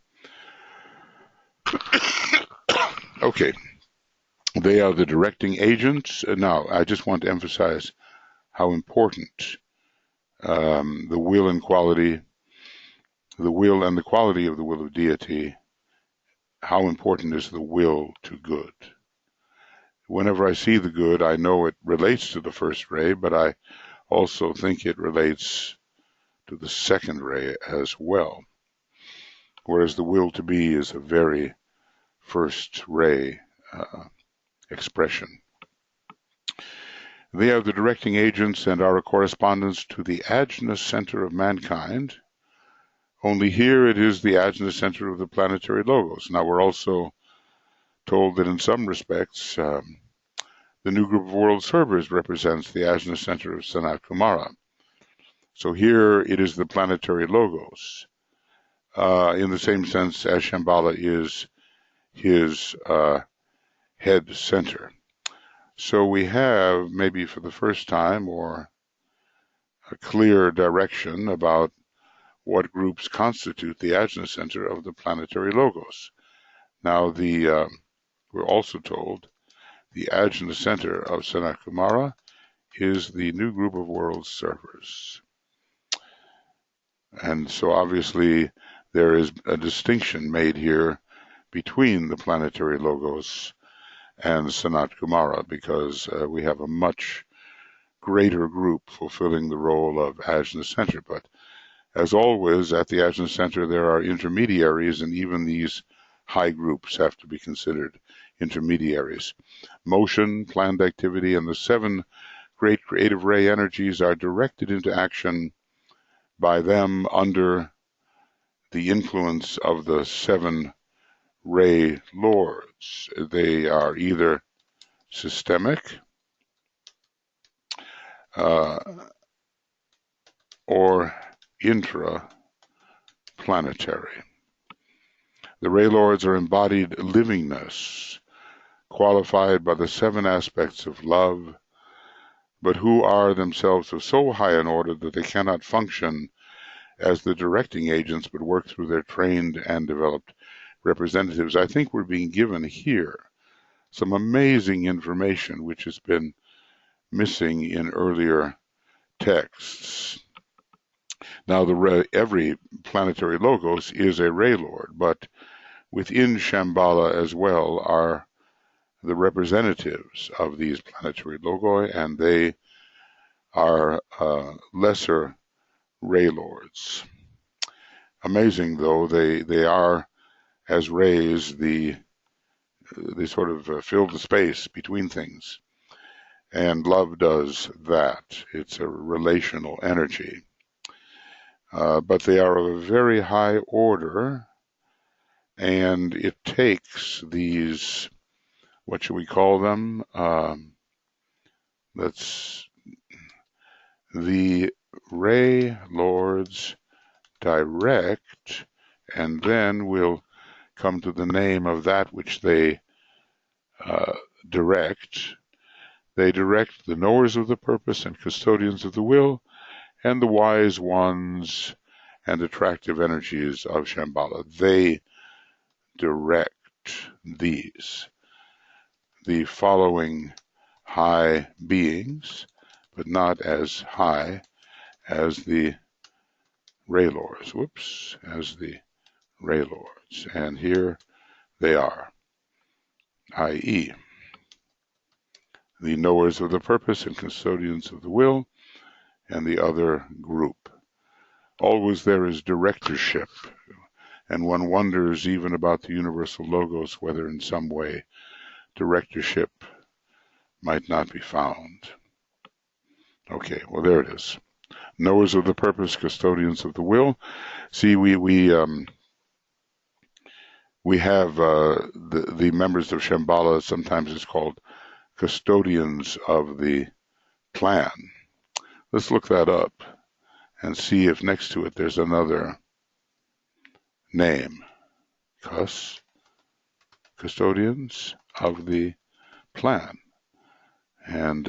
Okay. They are the directing agents. Now, I just want to emphasize how important the will and quality, the will and the quality of the will of deity, how important is the will to good. Whenever I see the good, I know it relates to the first ray, but I also think it relates to the second ray as well. Whereas the will to be is a very first ray expression. They are the directing agents and are a correspondence to the ajna center of mankind. Only here it is the ajna center of the planetary logos. Now we're also told that in some respects the new group of world servers represents the ajna center of Sanat Kumara. So here it is the planetary logos, in the same sense as Shamballa is his head center. So we have, maybe for the first time, or a clear direction about what groups constitute the ajna center of the planetary logos. Now we're also told the ajna center of Sanat Kumara is the new group of world servers. And so obviously there is a distinction made here between the planetary logos and Sanat Kumara, because we have a much greater group fulfilling the role of ajna center. But as always, at the ajna center there are intermediaries, and even these high groups have to be considered intermediaries. Motion, planned activity, and the 7 great creative ray energies are directed into action by them under the influence of the 7 ray lords. They are either systemic or intra-planetary. The ray lords are embodied livingness, qualified by the 7 aspects of love, but who are themselves of so high an order that they cannot function as the directing agents, but work through their trained and developed representatives. I think we're being given here some amazing information which has been missing in earlier texts. Now, every planetary logos is a ray lord, but within Shamballa as well are the representatives of these planetary logoi, and they are lesser ray lords. Amazing, though, they are, as rays, they sort of fill the space between things. And love does that. It's a relational energy. But they are of a very high order, and it takes these, what should we call them? That's the ray lords direct, and then we'll come to the name of that which they direct. They direct the knowers of the purpose and custodians of the will, and the wise ones and attractive energies of Shamballa. They direct these. The following high beings, but not as high as the ray lords. As the ray lords. And here they are, i.e., the knowers of the purpose and custodians of the will, and the other group. Always there is directorship, and one wonders even about the universal logos whether in some way directorship might not be found. Okay, well, there it is. Knowers of the purpose, custodians of the will. See, we have the members of Shamballa, sometimes it's called custodians of the plan. Let's look that up and see if next to it there's another name. Custodians of the plan. And,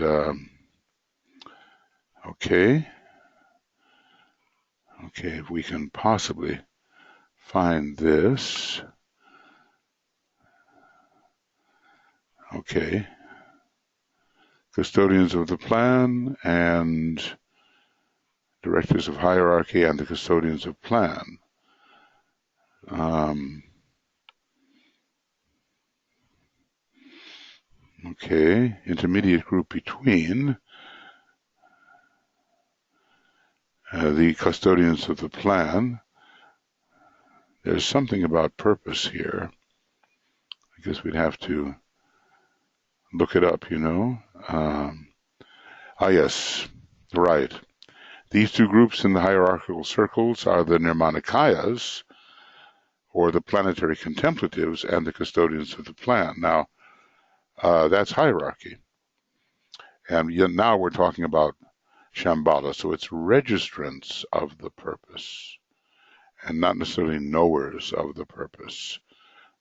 okay, if we can possibly find this. Okay. Custodians of the plan and directors of hierarchy and the custodians of plan. Okay, intermediate group between the custodians of the plan. There's something about purpose here. I guess we'd have to look it up, you know. Yes, right. These two groups in the hierarchical circles are the Nirmanakayas, or the planetary contemplatives, and the custodians of the plan. Now, that's hierarchy. And now we're talking about Shamballa, so it's registrants of the purpose, and not necessarily knowers of the purpose.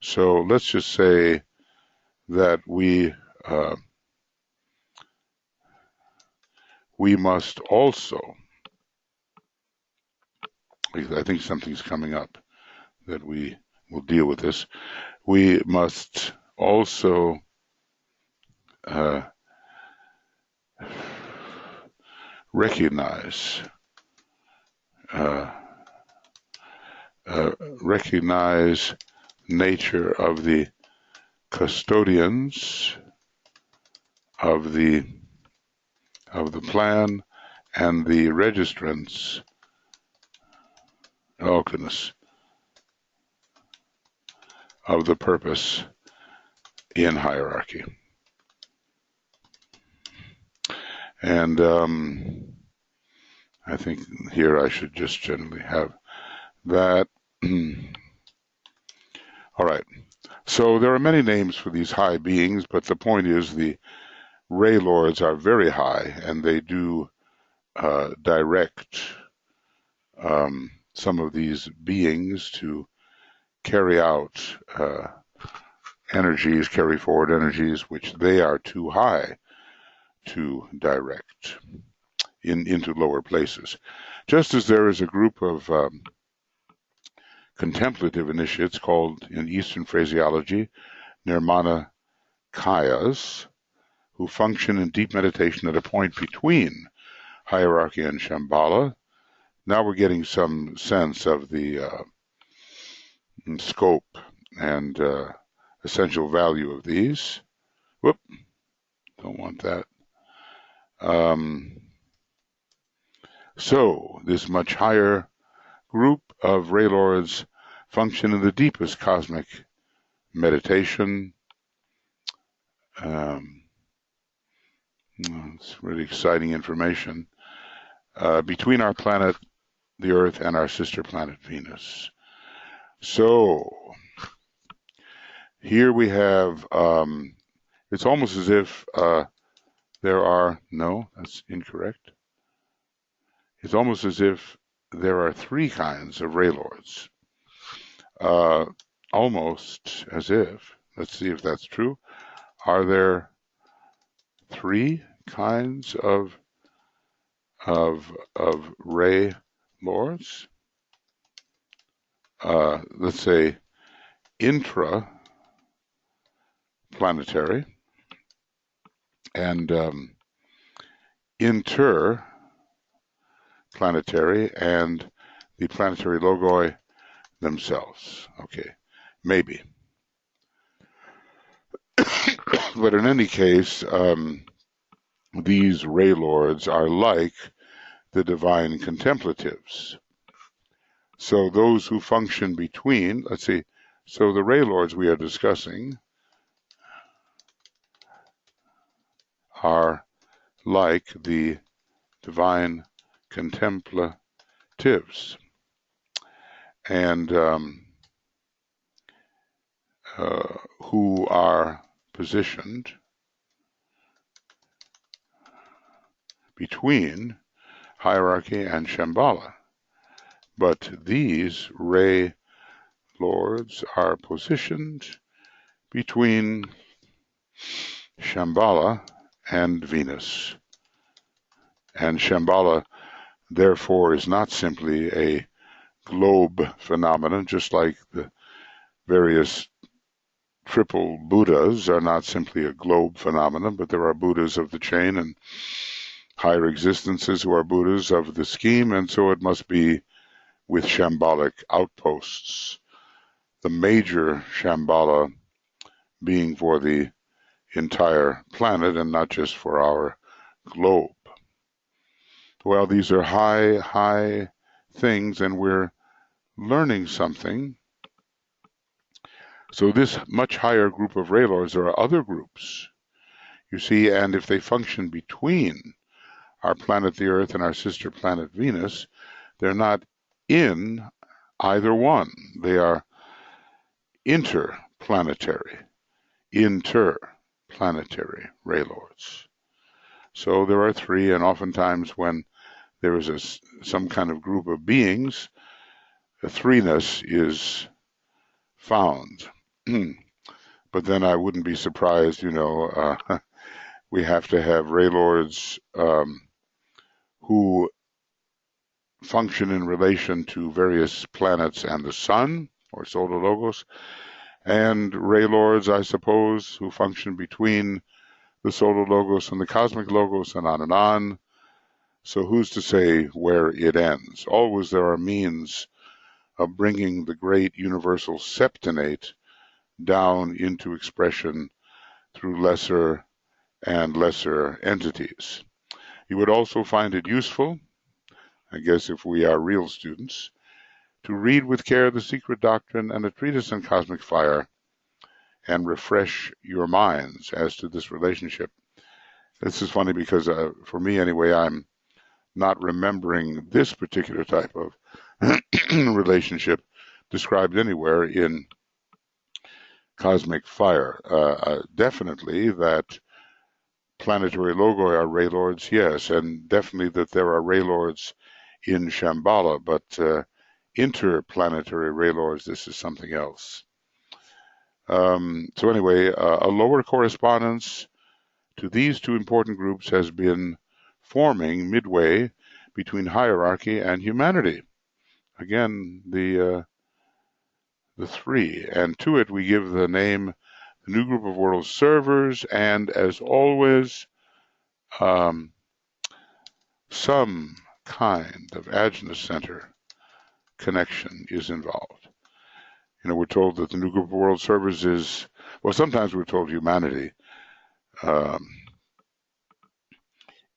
So let's just say that we must also, I think something's coming up that we will deal with this, we must also recognize nature of the custodians of the plan and the registrants. Oh goodness, of the purpose in hierarchy. And I think here I should just generally have that. All right. So there are many names for these high beings, but the point is the Ray Lords are very high, and they do direct some of these beings to carry out energies, carry forward energies, which they are too high to direct into lower places. Just as there is a group of contemplative initiates called, in Eastern phraseology, Nirmanakayas, who function in deep meditation at a point between hierarchy and Shamballa. Now we're getting some sense of the scope and essential value of these. Whoop, don't want that. So this much higher group of Ray Lords function in the deepest cosmic meditation. It's really exciting information between our planet, the Earth, and our sister planet, Venus. So here we have, it's almost as if there are, no, that's incorrect. It's almost as if there are three kinds of Ray Lords. Almost as if, let's see if that's true. Are there three kinds of Ray Lords? Let's say intra-planetary and inter-planetary and the planetary logoi themselves. Okay, maybe. But in any case, these Ray Lords are like the divine contemplatives. So those who function between, let's see, so the Ray Lords we are discussing are like the divine contemplatives, and who are positioned between hierarchy and Shamballa. But these Ray Lords are positioned between Shamballa and Venus. And Shamballa, therefore, is not simply a globe phenomenon, just like the various triple Buddhas are not simply a globe phenomenon, but there are Buddhas of the chain and higher existences who are Buddhas of the scheme, and so it must be with Shamballic outposts, the major Shamballa being for the entire planet and not just for our globe. Well, these are high things, and we're learning something. So this much higher group of Ray Lords, there are other groups, you see, and if they function between our planet, the Earth, and our sister planet, Venus, they're not in either one. They are interplanetary Ray Lords. So there are three, and oftentimes when there is some kind of group of beings, a threeness is found. But then I wouldn't be surprised, we have to have Ray Lords who function in relation to various planets and the sun, or solar logos, and Ray Lords, I suppose, who function between the solar logos and the cosmic logos, and on and on. So who's to say where it ends? Always there are means of bringing the great universal septonate down into expression through lesser and lesser entities. You would also find it useful, I guess if we are real students, to read with care the Secret Doctrine and a treatise on cosmic fire and refresh your minds as to this relationship. This is funny because for me anyway, I'm not remembering this particular type of relationship described anywhere in cosmic fire. Definitely that planetary logoi are Ray Lords, yes, and definitely that there are Ray Lords in Shamballa, but interplanetary Ray Lords, this is something else. So anyway, a lower correspondence to these two important groups has been forming midway between hierarchy and humanity. Again, the three, and to it we give the name the new group of world servers, and as always, some kind of ajna center connection is involved. We're told that the new group of world servers is, well, sometimes we're told humanity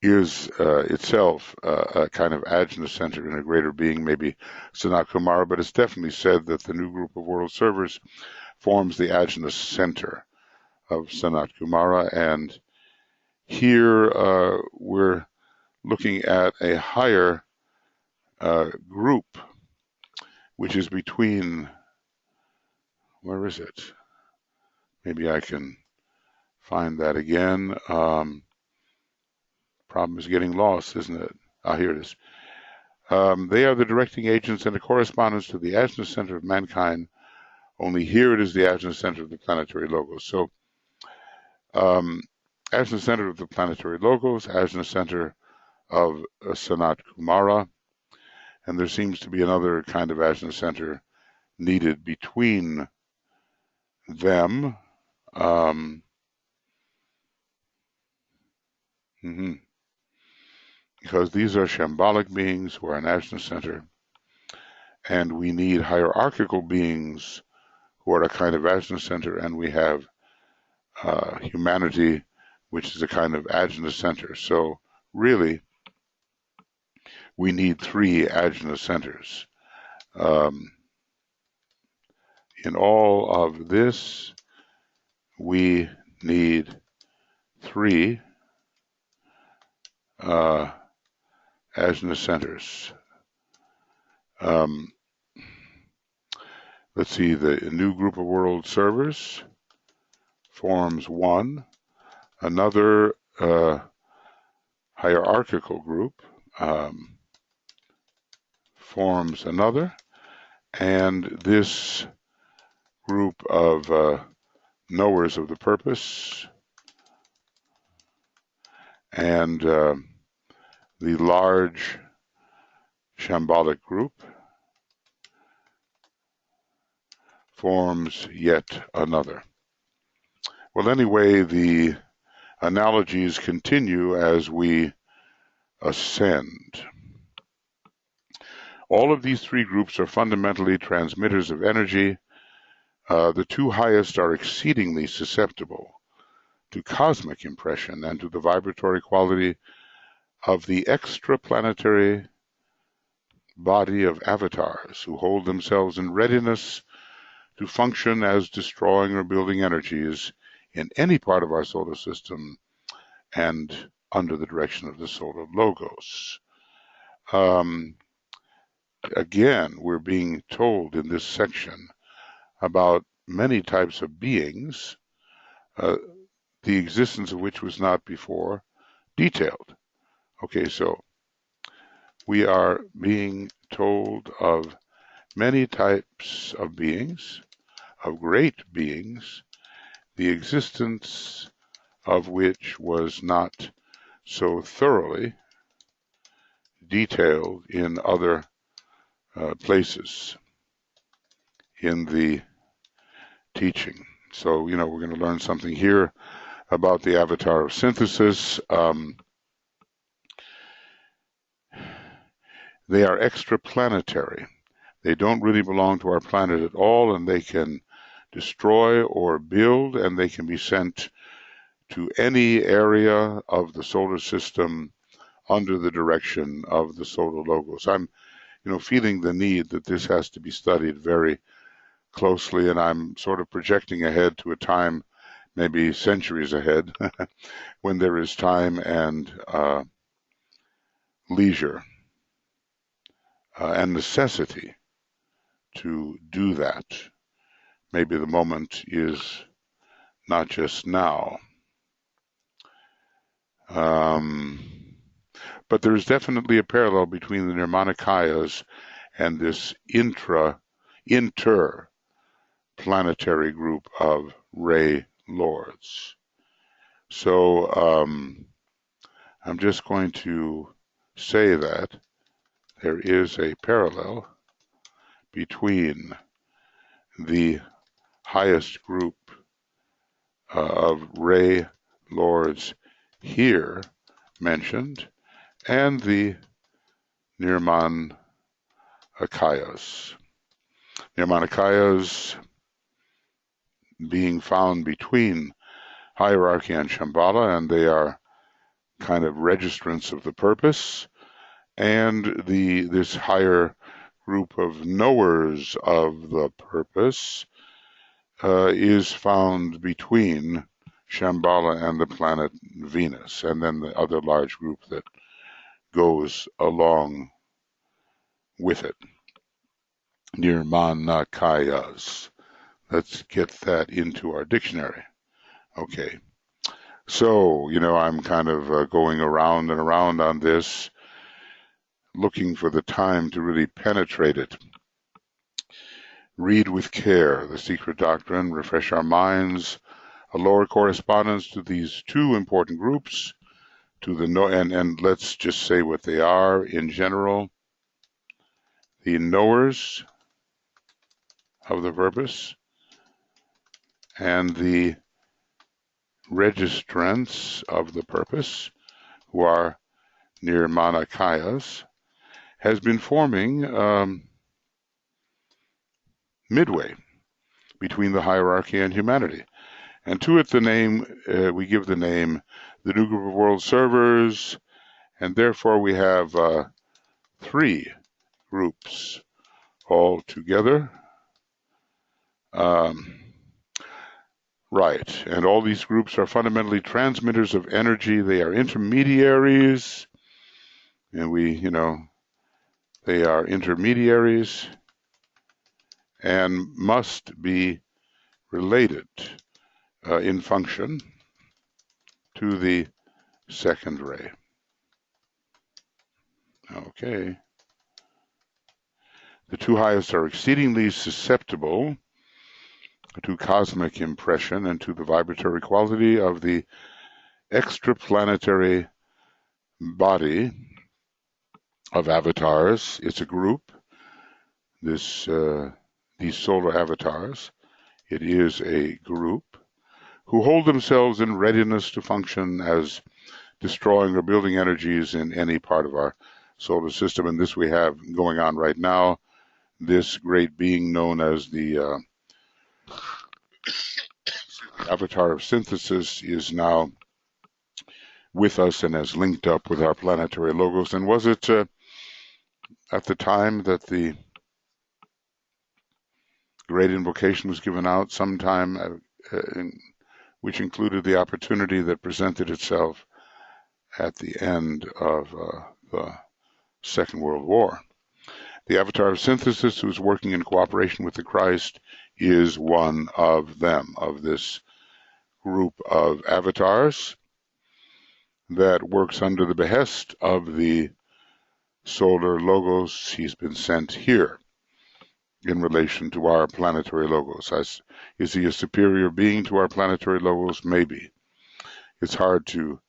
is itself a kind of ajna center in a greater being, maybe Sanat Kumara, but it's definitely said that the new group of world servers forms the ajna center of Sanat Kumara, and here we're looking at a higher group, which is between, where is it? Maybe I can find that again. Problem is getting lost, isn't it? Here it is. They are the directing agents and the correspondence to the ajna center of mankind. Only here it is the ajna center of the planetary logos. So, ajna center of the planetary logos, ajna center of Sanat Kumara, and there seems to be another kind of ajna center needed between them. Because these are Shamballic beings who are an ajna center, and we need hierarchical beings who are a kind of ajna center, and we have humanity, which is a kind of ajna center. So really, we need three ajna centers. In all of this, we need three ajna centers. Let's see, the new group of world servers forms one, another hierarchical group forms another, and this group of knowers of the purpose and the large Shamballic group forms yet another. Well, anyway, the analogies continue as we ascend. All of these three groups are fundamentally transmitters of energy. The two highest are exceedingly susceptible to cosmic impression and to the vibratory quality of the extra-planetary body of avatars who hold themselves in readiness to function as destroying or building energies in any part of our solar system and under the direction of the solar logos. Again, we're being told in this section about many types of beings, the existence of which was not before detailed. Okay, so we are being told of many types of beings, of great beings, the existence of which was not so thoroughly detailed in other places in the teaching. So, we're going to learn something here about the avatar of synthesis. They are extra-planetary. They don't really belong to our planet at all, and they can destroy or build, and they can be sent to any area of the solar system under the direction of the solar logos. I'm, feeling the need that this has to be studied very closely, and I'm sort of projecting ahead to a time, maybe centuries ahead, when there is time and leisure and necessity to do that. Maybe the moment is not just now. But there's definitely a parallel between the Nirmanakayas and this inter-planetary planetary group of ray lords. So I'm just going to say that there is a parallel between the highest group of ray lords here mentioned and the Nirmanakayas. Nirmanakayas being found between hierarchy and Shamballa, and they are kind of registrants of the purpose, and this higher group of knowers of the purpose is found between Shamballa and the planet Venus, and then the other large group that goes along with it, Nirmanakayas. Let's get that into our dictionary. Okay, so, I'm kind of going around and around on this, looking for the time to really penetrate it. Read with care the secret doctrine, refresh our minds, a lower correspondence to these two important groups, to the and let's just say what they are in general. The knowers of the purpose and the registrants of the purpose, who are Nirmanakayas, has been forming midway between the hierarchy and humanity. And to it we give the name the new group of world servers, and therefore we have 3 groups all together. Right, and all these groups are fundamentally transmitters of energy. They are intermediaries, and they are intermediaries and must be related in function to the second ray. Okay. The 2 highest are exceedingly susceptible to cosmic impression and to the vibratory quality of the extra-planetary body of avatars. It's a group, these solar avatars. It is a group who hold themselves in readiness to function as destroying or building energies in any part of our solar system. And this we have going on right now. This great being known as the avatar of synthesis is now with us and has linked up with our planetary logos. And was it at the time that the great invocation was given out, sometime which included the opportunity that presented itself at the end of the Second World War? The avatar of synthesis, who is working in cooperation with the Christ, is one of them, of this group of avatars that works under the behest of the solar logos. He's been sent here in relation to our planetary logos. Is he a superior being to our planetary logos? Maybe. It's hard to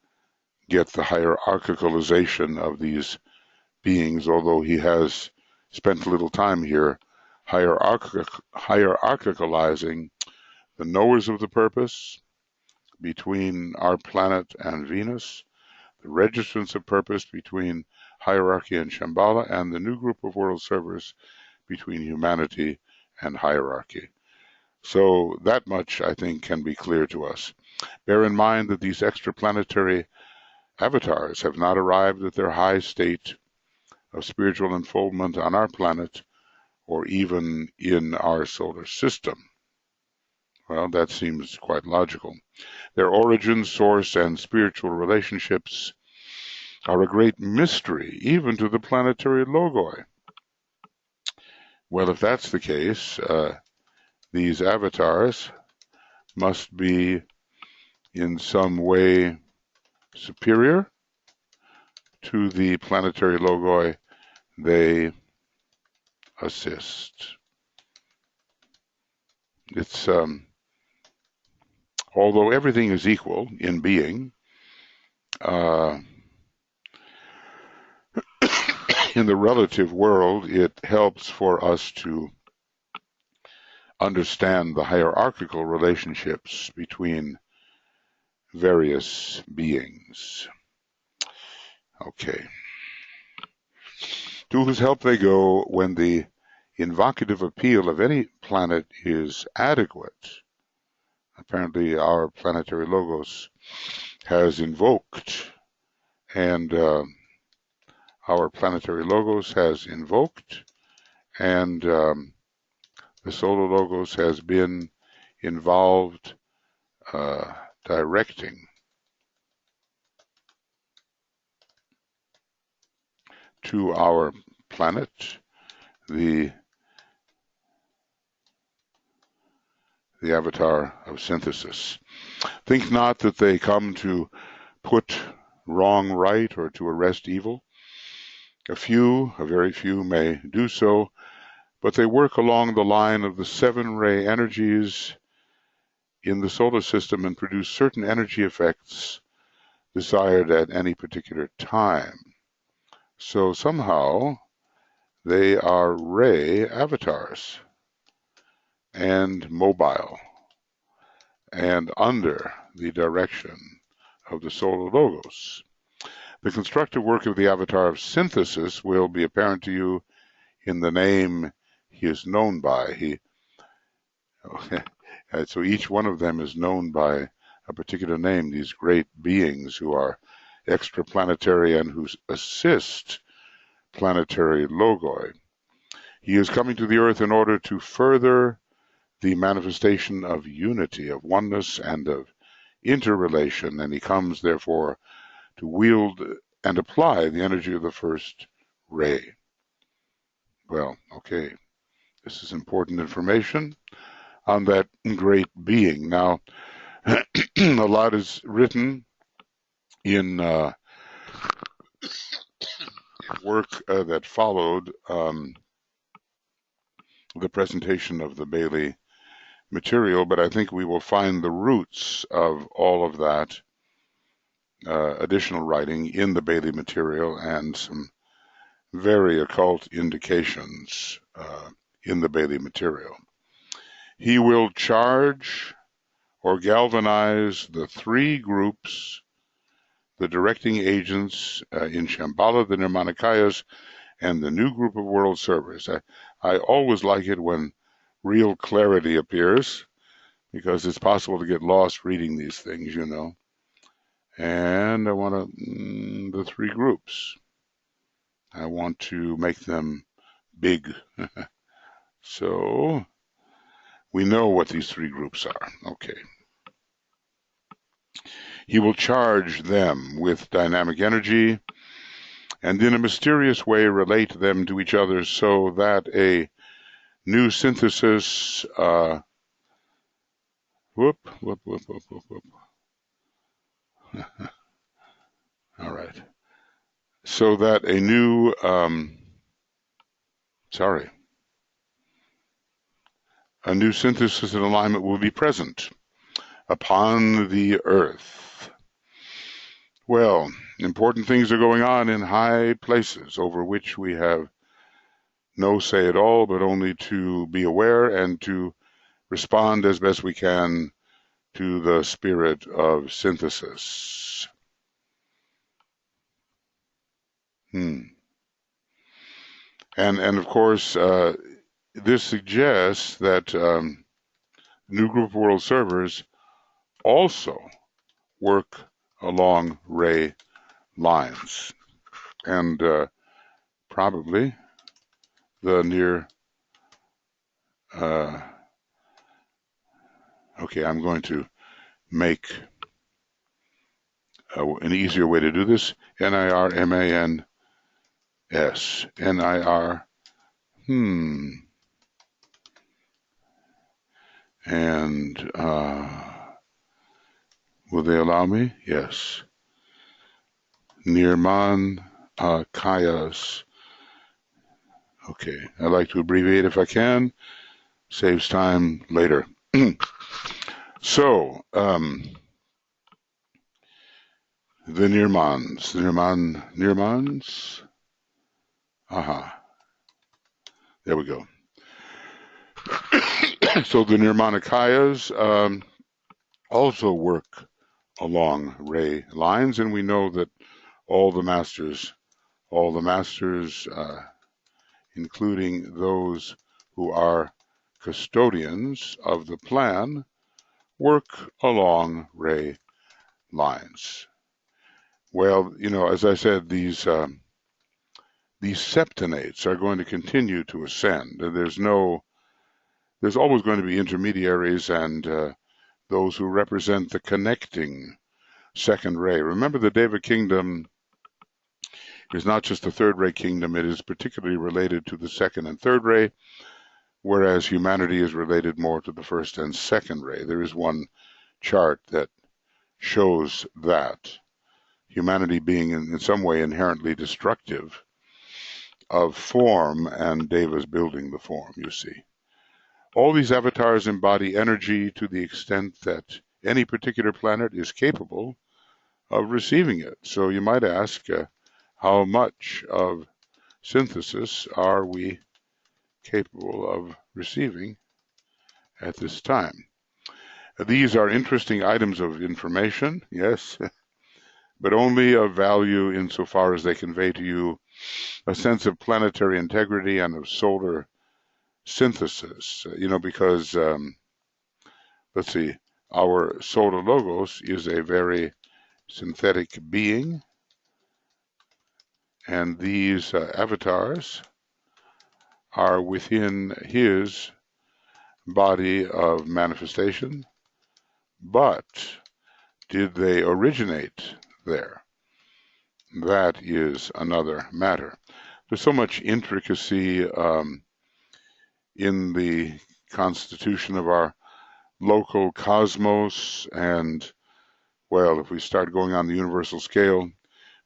get the hierarchicalization of these beings, although he has spent a little time here hierarchicalizing the knowers of the purpose between our planet and Venus, the registrants of purpose between hierarchy and Shamballa, and the new group of world servers between humanity and hierarchy. So that much, I think, can be clear to us. Bear in mind that these extraplanetary avatars have not arrived at their high state of spiritual unfoldment on our planet or even in our solar system. Well, that seems quite logical. Their origin, source, and spiritual relationships are a great mystery, even to the planetary logoi. Well, if that's the case, these avatars must be in some way superior to the planetary logoi they assist. It's although everything is equal in being, in the relative world, it helps for us to understand the hierarchical relationships between various beings. Okay. To whose help they go when the invocative appeal of any planet is adequate. Apparently our planetary logos has invoked, and our planetary logos has invoked, and the solar logos has been involved directing to our planet the avatar of synthesis. Think not that they come to put wrong right or to arrest evil. A very few may do so, but they work along the line of the 7-ray energies in the solar system and produce certain energy effects desired at any particular time. So somehow they are ray avatars and mobile and under the direction of the solar logos. The constructive work of the avatar of synthesis will be apparent to you in the name he is known by. So each one of them is known by a particular name, these great beings who are extra-planetary and who assist planetary logoi. He is coming to the earth in order to further the manifestation of unity, of oneness, and of interrelation, and he comes, therefore, to wield and apply the energy of the first ray. Well, okay, this is important information on that great being. Now, a lot is written in work that followed the presentation of the Bailey material, but I think we will find the roots of all of that additional writing in the Bailey material and some very occult indications in the Bailey material. He will charge or galvanize the 3 groups, the directing agents in Shamballa, the Nirmanakayas, and the new group of world servers. I always like it when real clarity appears, because it's possible to get lost reading these things, you know. And I want the 3 groups. I want to make them big. So we know what these 3 groups are. Okay. He will charge them with dynamic energy and in a mysterious way relate them to each other so that a new synthesis whoop. All right. So that a new a new synthesis and alignment will be present upon the earth. Well, important things are going on in high places over which we have no say at all, but only to be aware and to respond as best we can to the spirit of synthesis. And of course, this suggests that new group of world servers also work along ray lines, and probably the near. Okay, I'm going to make an easier way to do this. Nirmans. Nir. And will they allow me? Yes. Nirmanakayas. Okay, I like to abbreviate if I can. Saves time later. So, the Nirmans. Aha. There we go. So the Nirmanakayas also work along ray lines, and we know that all the masters, including those who are custodians of the plan, work along ray lines. Well, as I said, these septonates are going to continue to ascend. There's always going to be intermediaries and those who represent the connecting second ray. Remember, the Deva kingdom is not just the third ray kingdom, it is particularly related to the second and third ray, whereas humanity is related more to the first and second ray. There is one chart that shows that. Humanity being in some way inherently destructive of form, and Deva's building the form, you see. All these avatars embody energy to the extent that any particular planet is capable of receiving it. So you might ask, how much of synthesis are we capable of receiving at this time? These are interesting items of information, yes, but only of value insofar as they convey to you a sense of planetary integrity and of solar synthesis, because, let's see, our solar logos is a very synthetic being, and these avatars are within his body of manifestation, but did they originate there? That is another matter. There's so much intricacy in the constitution of our local cosmos, and, well, if we start going on the universal scale,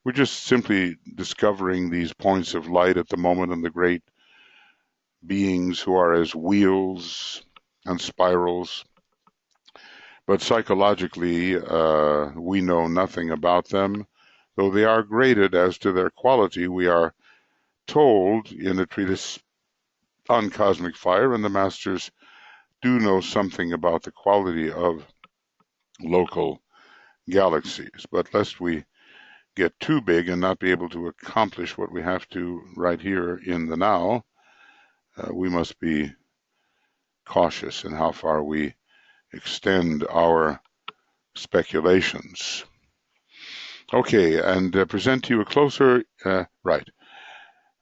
we're just simply discovering these points of light at the moment and the great beings who are as wheels and spirals. But psychologically, we know nothing about them. Though they are graded as to their quality, we are told in a treatise on cosmic fire, and the masters do know something about the quality of local galaxies. But lest we get too big and not be able to accomplish what we have to right here in the now, we must be cautious in how far we extend our speculations. Okay, and present to you a closer, right.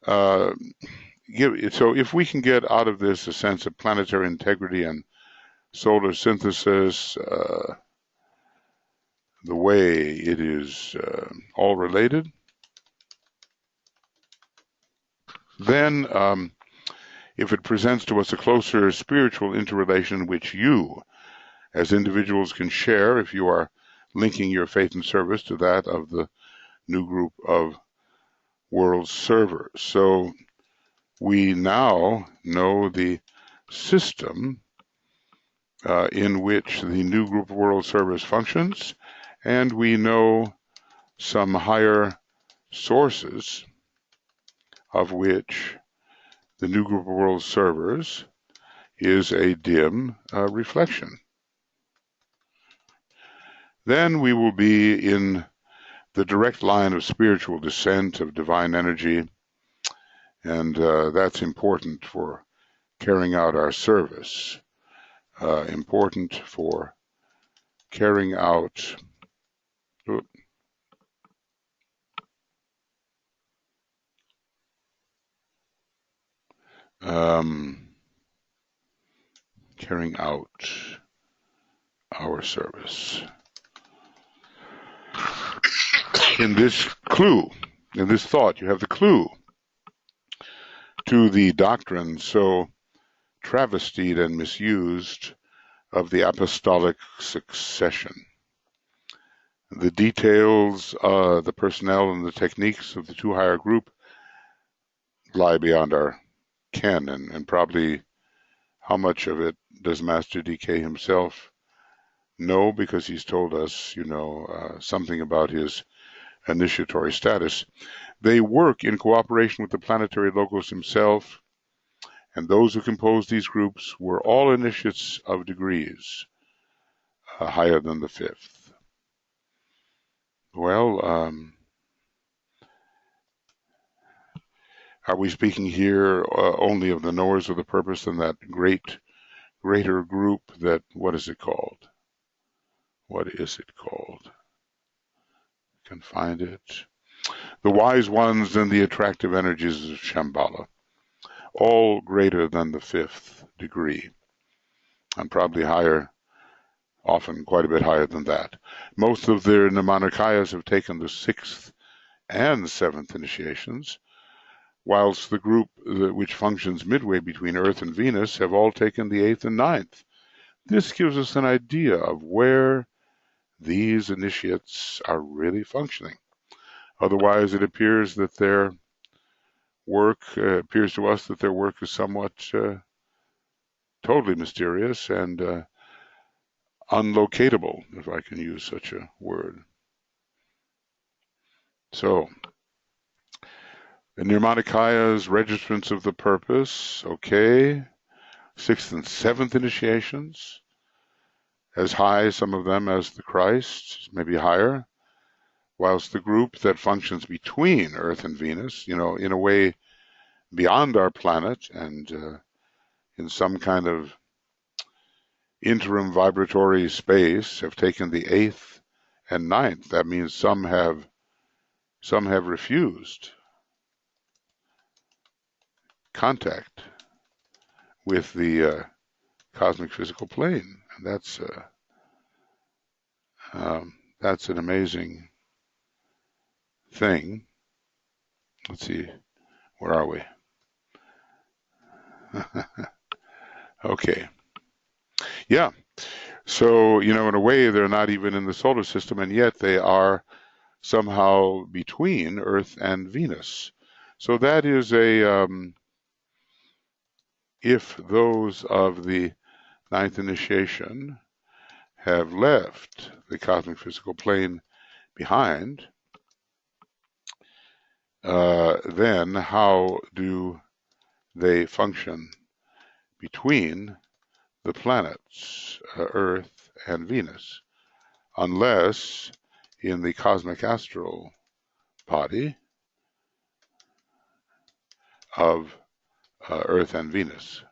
So if we can get out of this a sense of planetary integrity and solar synthesis, the way it is all related, then if it presents to us a closer spiritual interrelation which you as individuals can share if you are linking your faith and service to that of the new group of world servers. So we now know the system in which the new group of world servers functions, and we know some higher sources of which the new group of world servers is a dim reflection. Then we will be in the direct line of spiritual descent of divine energy, and that's important for carrying out our service, important for carrying out carrying out our service. In this clue, in this thought, you have the clue to the doctrine so travestied and misused of the apostolic succession. The details, the personnel, and the techniques of the two higher group lie beyond our ken, and probably How much of it does Master DK himself know? Because he's told us, something about his initiatory status. They work in cooperation with the Planetary Logos himself, and those who compose these groups were all initiates of degrees higher than the fifth. Well, are we speaking here only of the knowers of the purpose and that greater group that, what is it called? What is it called? Can find it. The wise ones and the attractive energies of Shamballa, all greater than the fifth degree, and probably higher, often quite a bit higher than that. Most of their Nirmanakayas have taken the sixth and seventh initiations, whilst the group which functions midway between Earth and Venus have all taken the eighth and ninth. This gives us an idea of where these initiates are really functioning. Otherwise, it appears that their work is somewhat totally mysterious and unlocatable, if I can use such a word. So, the Nirmanakayas, registrants of the purpose, okay. Sixth and seventh initiations, as high, some of them, as the Christ, maybe higher, whilst the group that functions between Earth and Venus, in a way beyond our planet and in some kind of interim vibratory space, have taken the eighth and ninth. That means some have refused contact with the cosmic physical plane, and that's an amazing thing. Let's see, where are we? Okay. Yeah. So, in a way, they're not even in the solar system, and yet they are somehow between Earth and Venus. So that is if those of the ninth initiation have left the cosmic physical plane behind, then how do they function between the planets, Earth and Venus, unless in the cosmic astral body of Earth and Venus?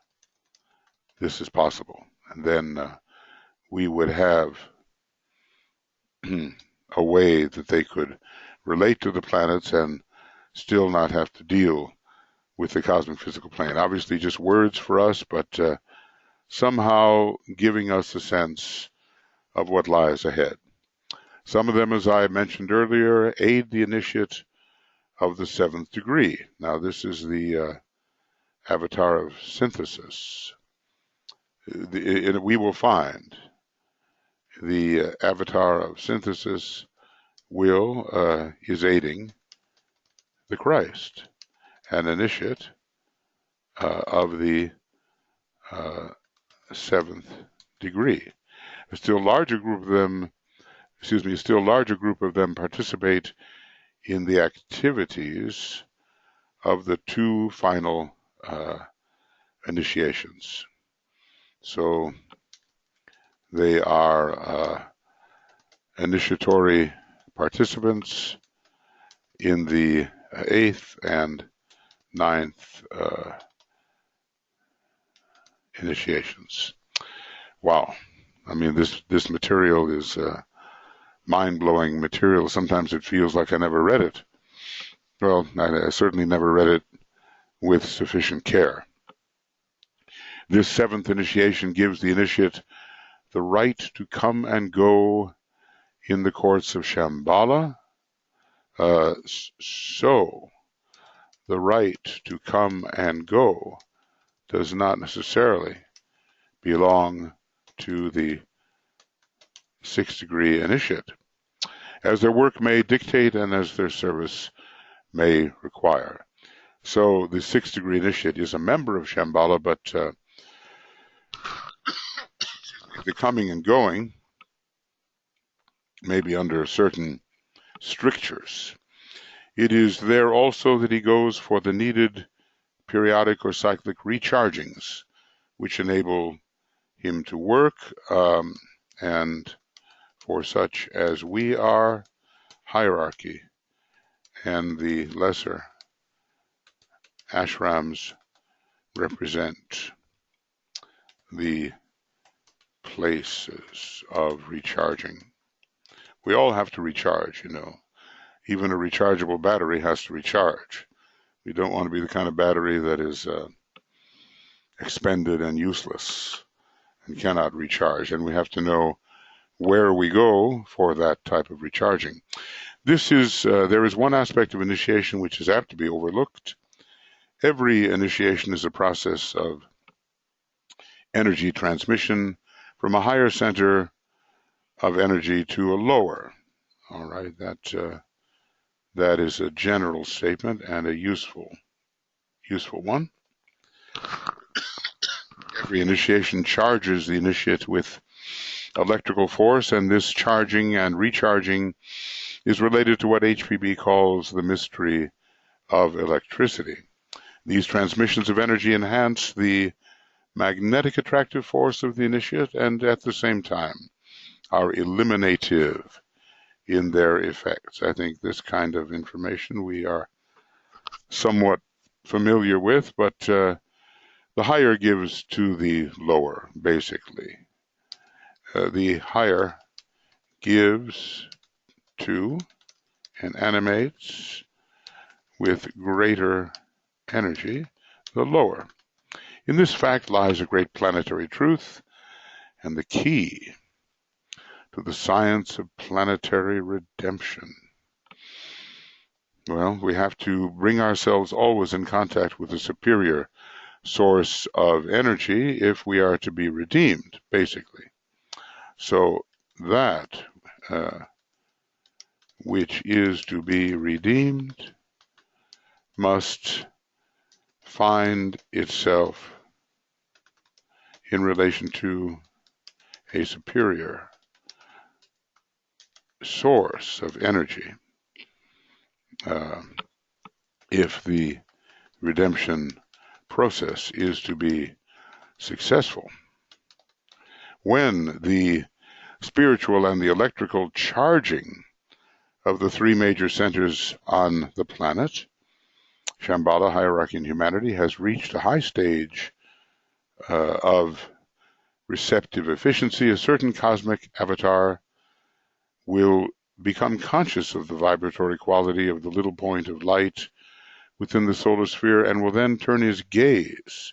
This is possible. And then we would have a way that they could relate to the planets and still not have to deal with the cosmic physical plane. Obviously just words for us, but somehow giving us a sense of what lies ahead. Some of them, as I mentioned earlier, aid the initiate of the seventh degree. Now this is the avatar of synthesis. We will find the avatar of synthesis is aiding the Christ, an initiate of the seventh degree. A still larger group of them participate in the activities of the two final initiations. So they are initiatory participants in the eighth and ninth initiations. Wow. I mean, this material is mind-blowing material. Sometimes it feels like I never read it. Well, I certainly never read it with sufficient care. This seventh initiation gives the initiate the right to come and go in the courts of Shamballa. So the right to come and go does not necessarily belong to the sixth degree initiate, as their work may dictate and as their service may require. So the sixth degree initiate is a member of Shamballa, but the coming and going may be under certain strictures. It is there also that he goes for the needed periodic or cyclic rechargings, which enable him to work, and for such as we are, hierarchy and the lesser ashrams represent the places of recharging. We all have to recharge, you know. Even a rechargeable battery has to recharge. We don't want to be the kind of battery that is expended and useless and cannot recharge. And we have to know where we go for that type of recharging. There is one aspect of initiation which is apt to be overlooked. Every initiation is a process of energy transmission from a higher center of energy to a lower. All right, that is a general statement and a useful one. Every initiation charges the initiate with electrical force, and this charging and recharging is related to what HPB calls the mystery of electricity. These transmissions of energy enhance the magnetic attractive force of the initiate and at the same time are eliminative in their effects. I think this kind of information we are somewhat familiar with, but the higher gives to the lower, basically. The higher gives to and animates with greater energy the lower. In this fact lies a great planetary truth and the key to the science of planetary redemption. Well, we have to bring ourselves always in contact with a superior source of energy if we are to be redeemed, basically. So that which is to be redeemed must find itself in relation to a superior source of energy if the redemption process is to be successful. When the spiritual and the electrical charging of the three major centers on the planet, Shamballa, hierarchy, and humanity, has reached a high stage of receptive efficiency, a certain cosmic avatar will become conscious of the vibratory quality of the little point of light within the solar sphere and will then turn his gaze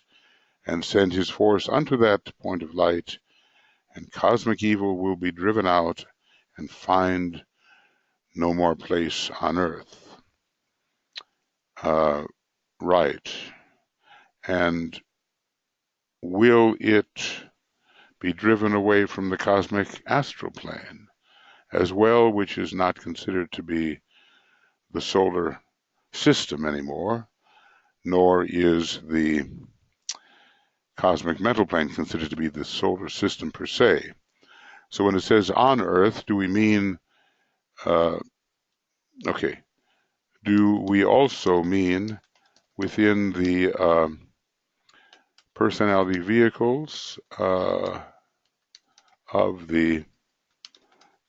and send his force unto that point of light, and cosmic evil will be driven out and find no more place on earth. Right. And will it be driven away from the cosmic astral plane as well, which is not considered to be the solar system anymore, nor is the cosmic mental plane considered to be the solar system per se. So when it says on Earth, do we mean, do we also mean within the personality vehicles of the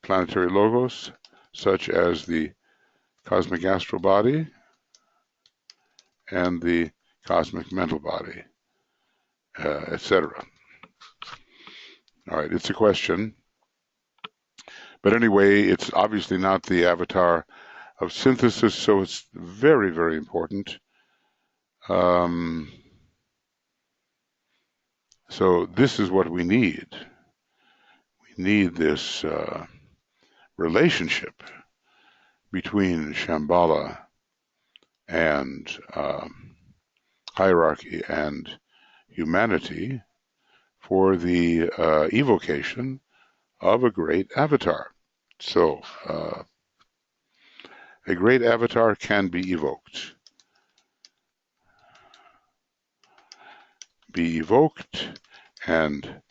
planetary logos, such as the cosmic astral body and the cosmic mental body, etc.? All right, it's a question. But anyway, it's obviously not the avatar of synthesis, so it's very, very important. So this is what we need. We need this relationship between Shamballa and hierarchy and humanity for the evocation of a great avatar. So a great avatar can be evoked. Be evoked and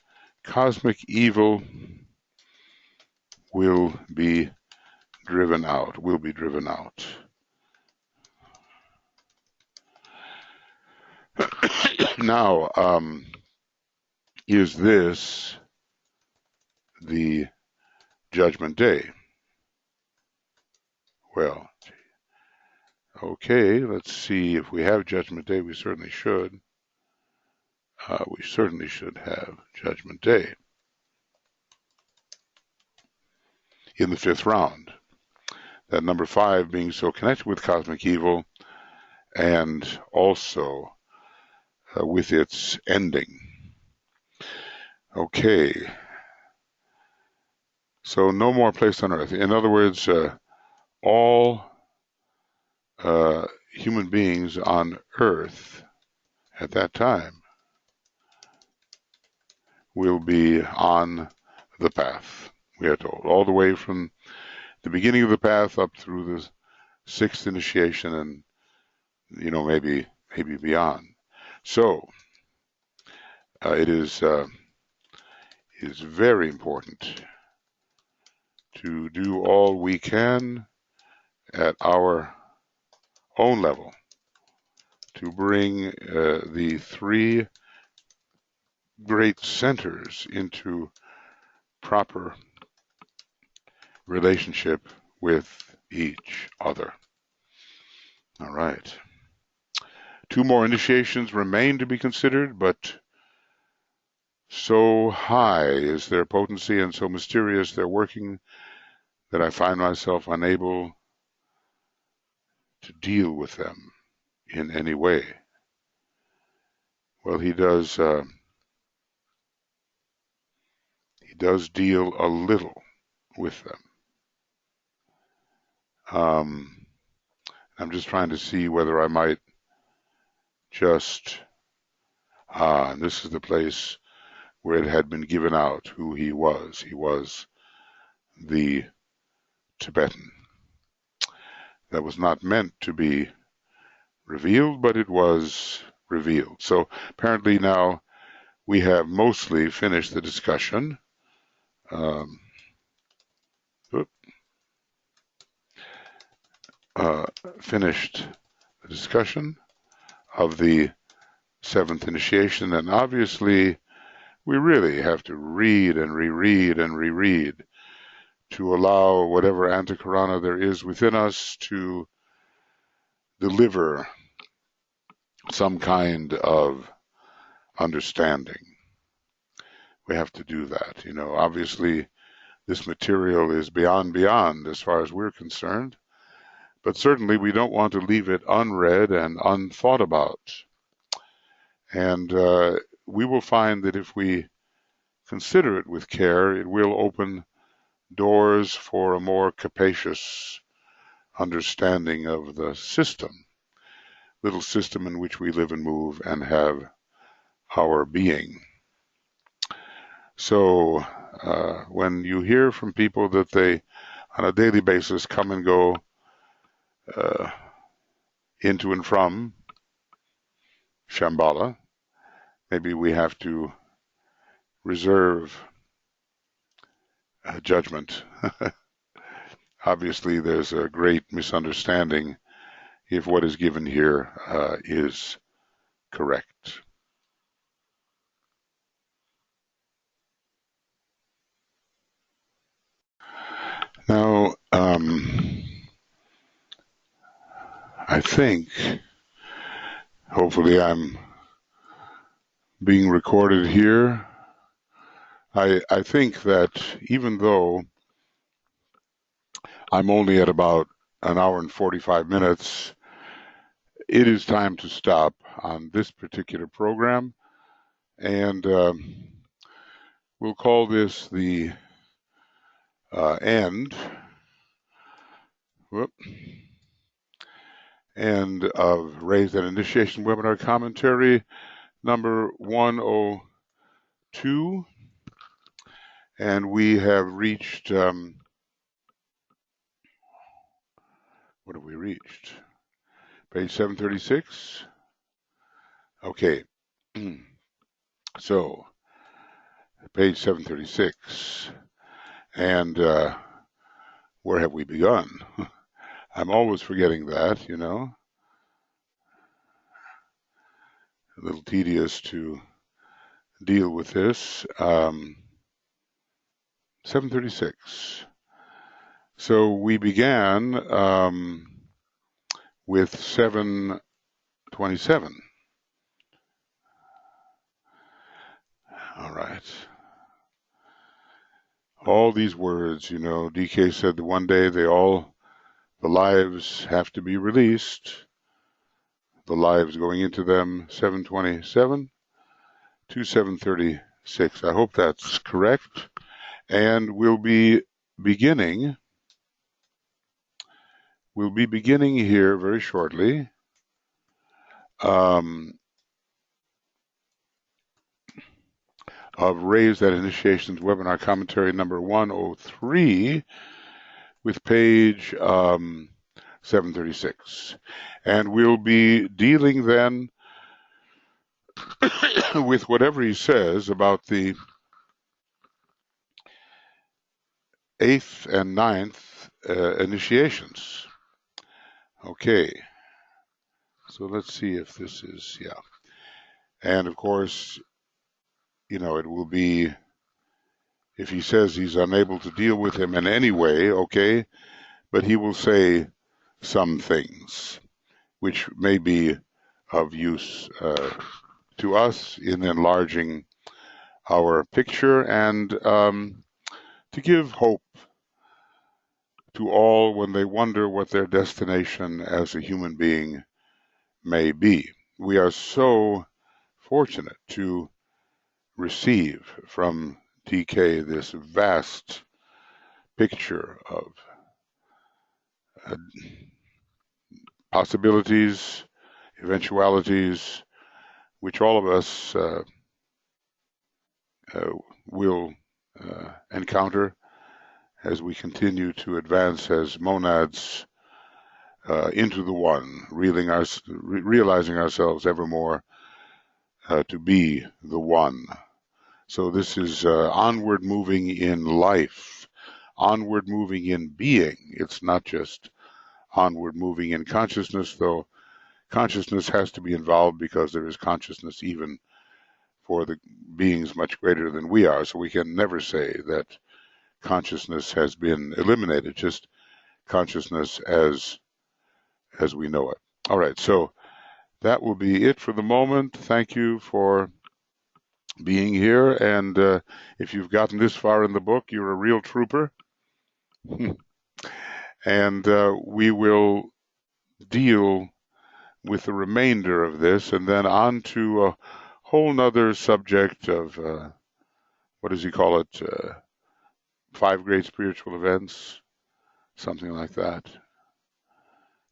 cosmic evil will be driven out, Now, is this the Judgment Day? Well, okay, let's see if we have Judgment Day. We certainly should. We certainly should have Judgment Day in the 5th round. That number 5 being so connected with cosmic evil and also with its ending. Okay. So no more place on earth. In other words, all human beings on earth at that time will be on the path, we are told, all the way from the beginning of the path up through the 6th initiation and, maybe beyond. So it is very important to do all we can at our own level to bring the 3 great centers into proper relationship with each other. All right. 2 more initiations remain to be considered, but so high is their potency and so mysterious their working that I find myself unable to deal with them in any way. Well, he does deal a little with them. I'm just trying to see whether I might just, and this is the place where it had been given out who he was. He was the Tibetan. That was not meant to be revealed, but it was revealed. So apparently now we have mostly finished the discussion. Finished the discussion of the 7th initiation, and obviously we really have to read and reread and reread to allow whatever antikarana there is within us to deliver some kind of understanding. We have to do that. Obviously this material is beyond as far as we're concerned, but certainly we don't want to leave it unread and unthought about. And we will find that if we consider it with care, it will open doors for a more capacious understanding of the little system in which we live and move and have our being. So when you hear from people that they, on a daily basis, come and go into and from Shamballa, maybe we have to reserve judgment. Obviously, there's a great misunderstanding if what is given here is correct. Now, I think, hopefully I'm being recorded here. I think that even though I'm only at about an hour and 45 minutes, it is time to stop on this particular program, and we'll call this the end of Raise That Initiation webinar commentary number 102, and we have reached what have we reached? Page 736. Okay. So page page 736. And where have we begun? I'm always forgetting that, you know. A little tedious to deal with this. 736. So we began with 727. All right. All these words, you know, DK said that one day the lives have to be released. The lives going into them, 727 to 736. I hope that's correct. And we'll be beginning here very shortly. Of Raise That Initiations webinar commentary number 103 with page 736. And we'll be dealing then with whatever he says about the 8th and 9th initiations. Okay. So let's see if this is, yeah. And of course, you know, it will be, if he says he's unable to deal with him in any way, okay, but he will say some things which may be of use to us in enlarging our picture and to give hope to all when they wonder what their destination as a human being may be. We are so fortunate to receive from DK this vast picture of possibilities, eventualities, which all of us will encounter as we continue to advance as monads into the one, realizing ourselves ever more to be the one. So this is onward moving in life, onward moving in being. It's not just onward moving in consciousness, though consciousness has to be involved because there is consciousness even for the beings much greater than we are. So we can never say that consciousness has been eliminated, just consciousness as we know it. All right, so that will be it for the moment. Thank you for being here, and if you've gotten this far in the book, you're a real trooper. And we will deal with the remainder of this, and then on to a whole nother subject of, what does he call it, 5 great spiritual events, something like that.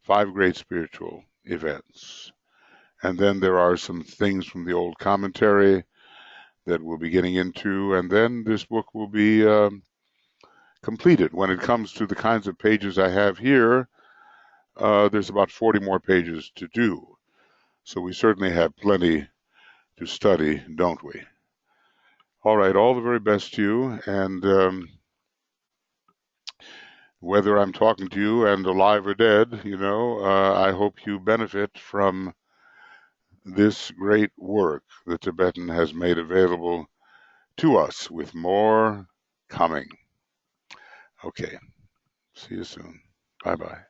5 great spiritual events. And then there are some things from the old commentary that we'll be getting into, and then this book will be completed. When it comes to the kinds of pages I have here, there's about 40 more pages to do. So we certainly have plenty to study, don't we? All right, all the very best to you, and whether I'm talking to you and alive or dead, you know, I hope you benefit from this great work the Tibetan has made available to us, with more coming. Okay, see you soon. Bye-bye.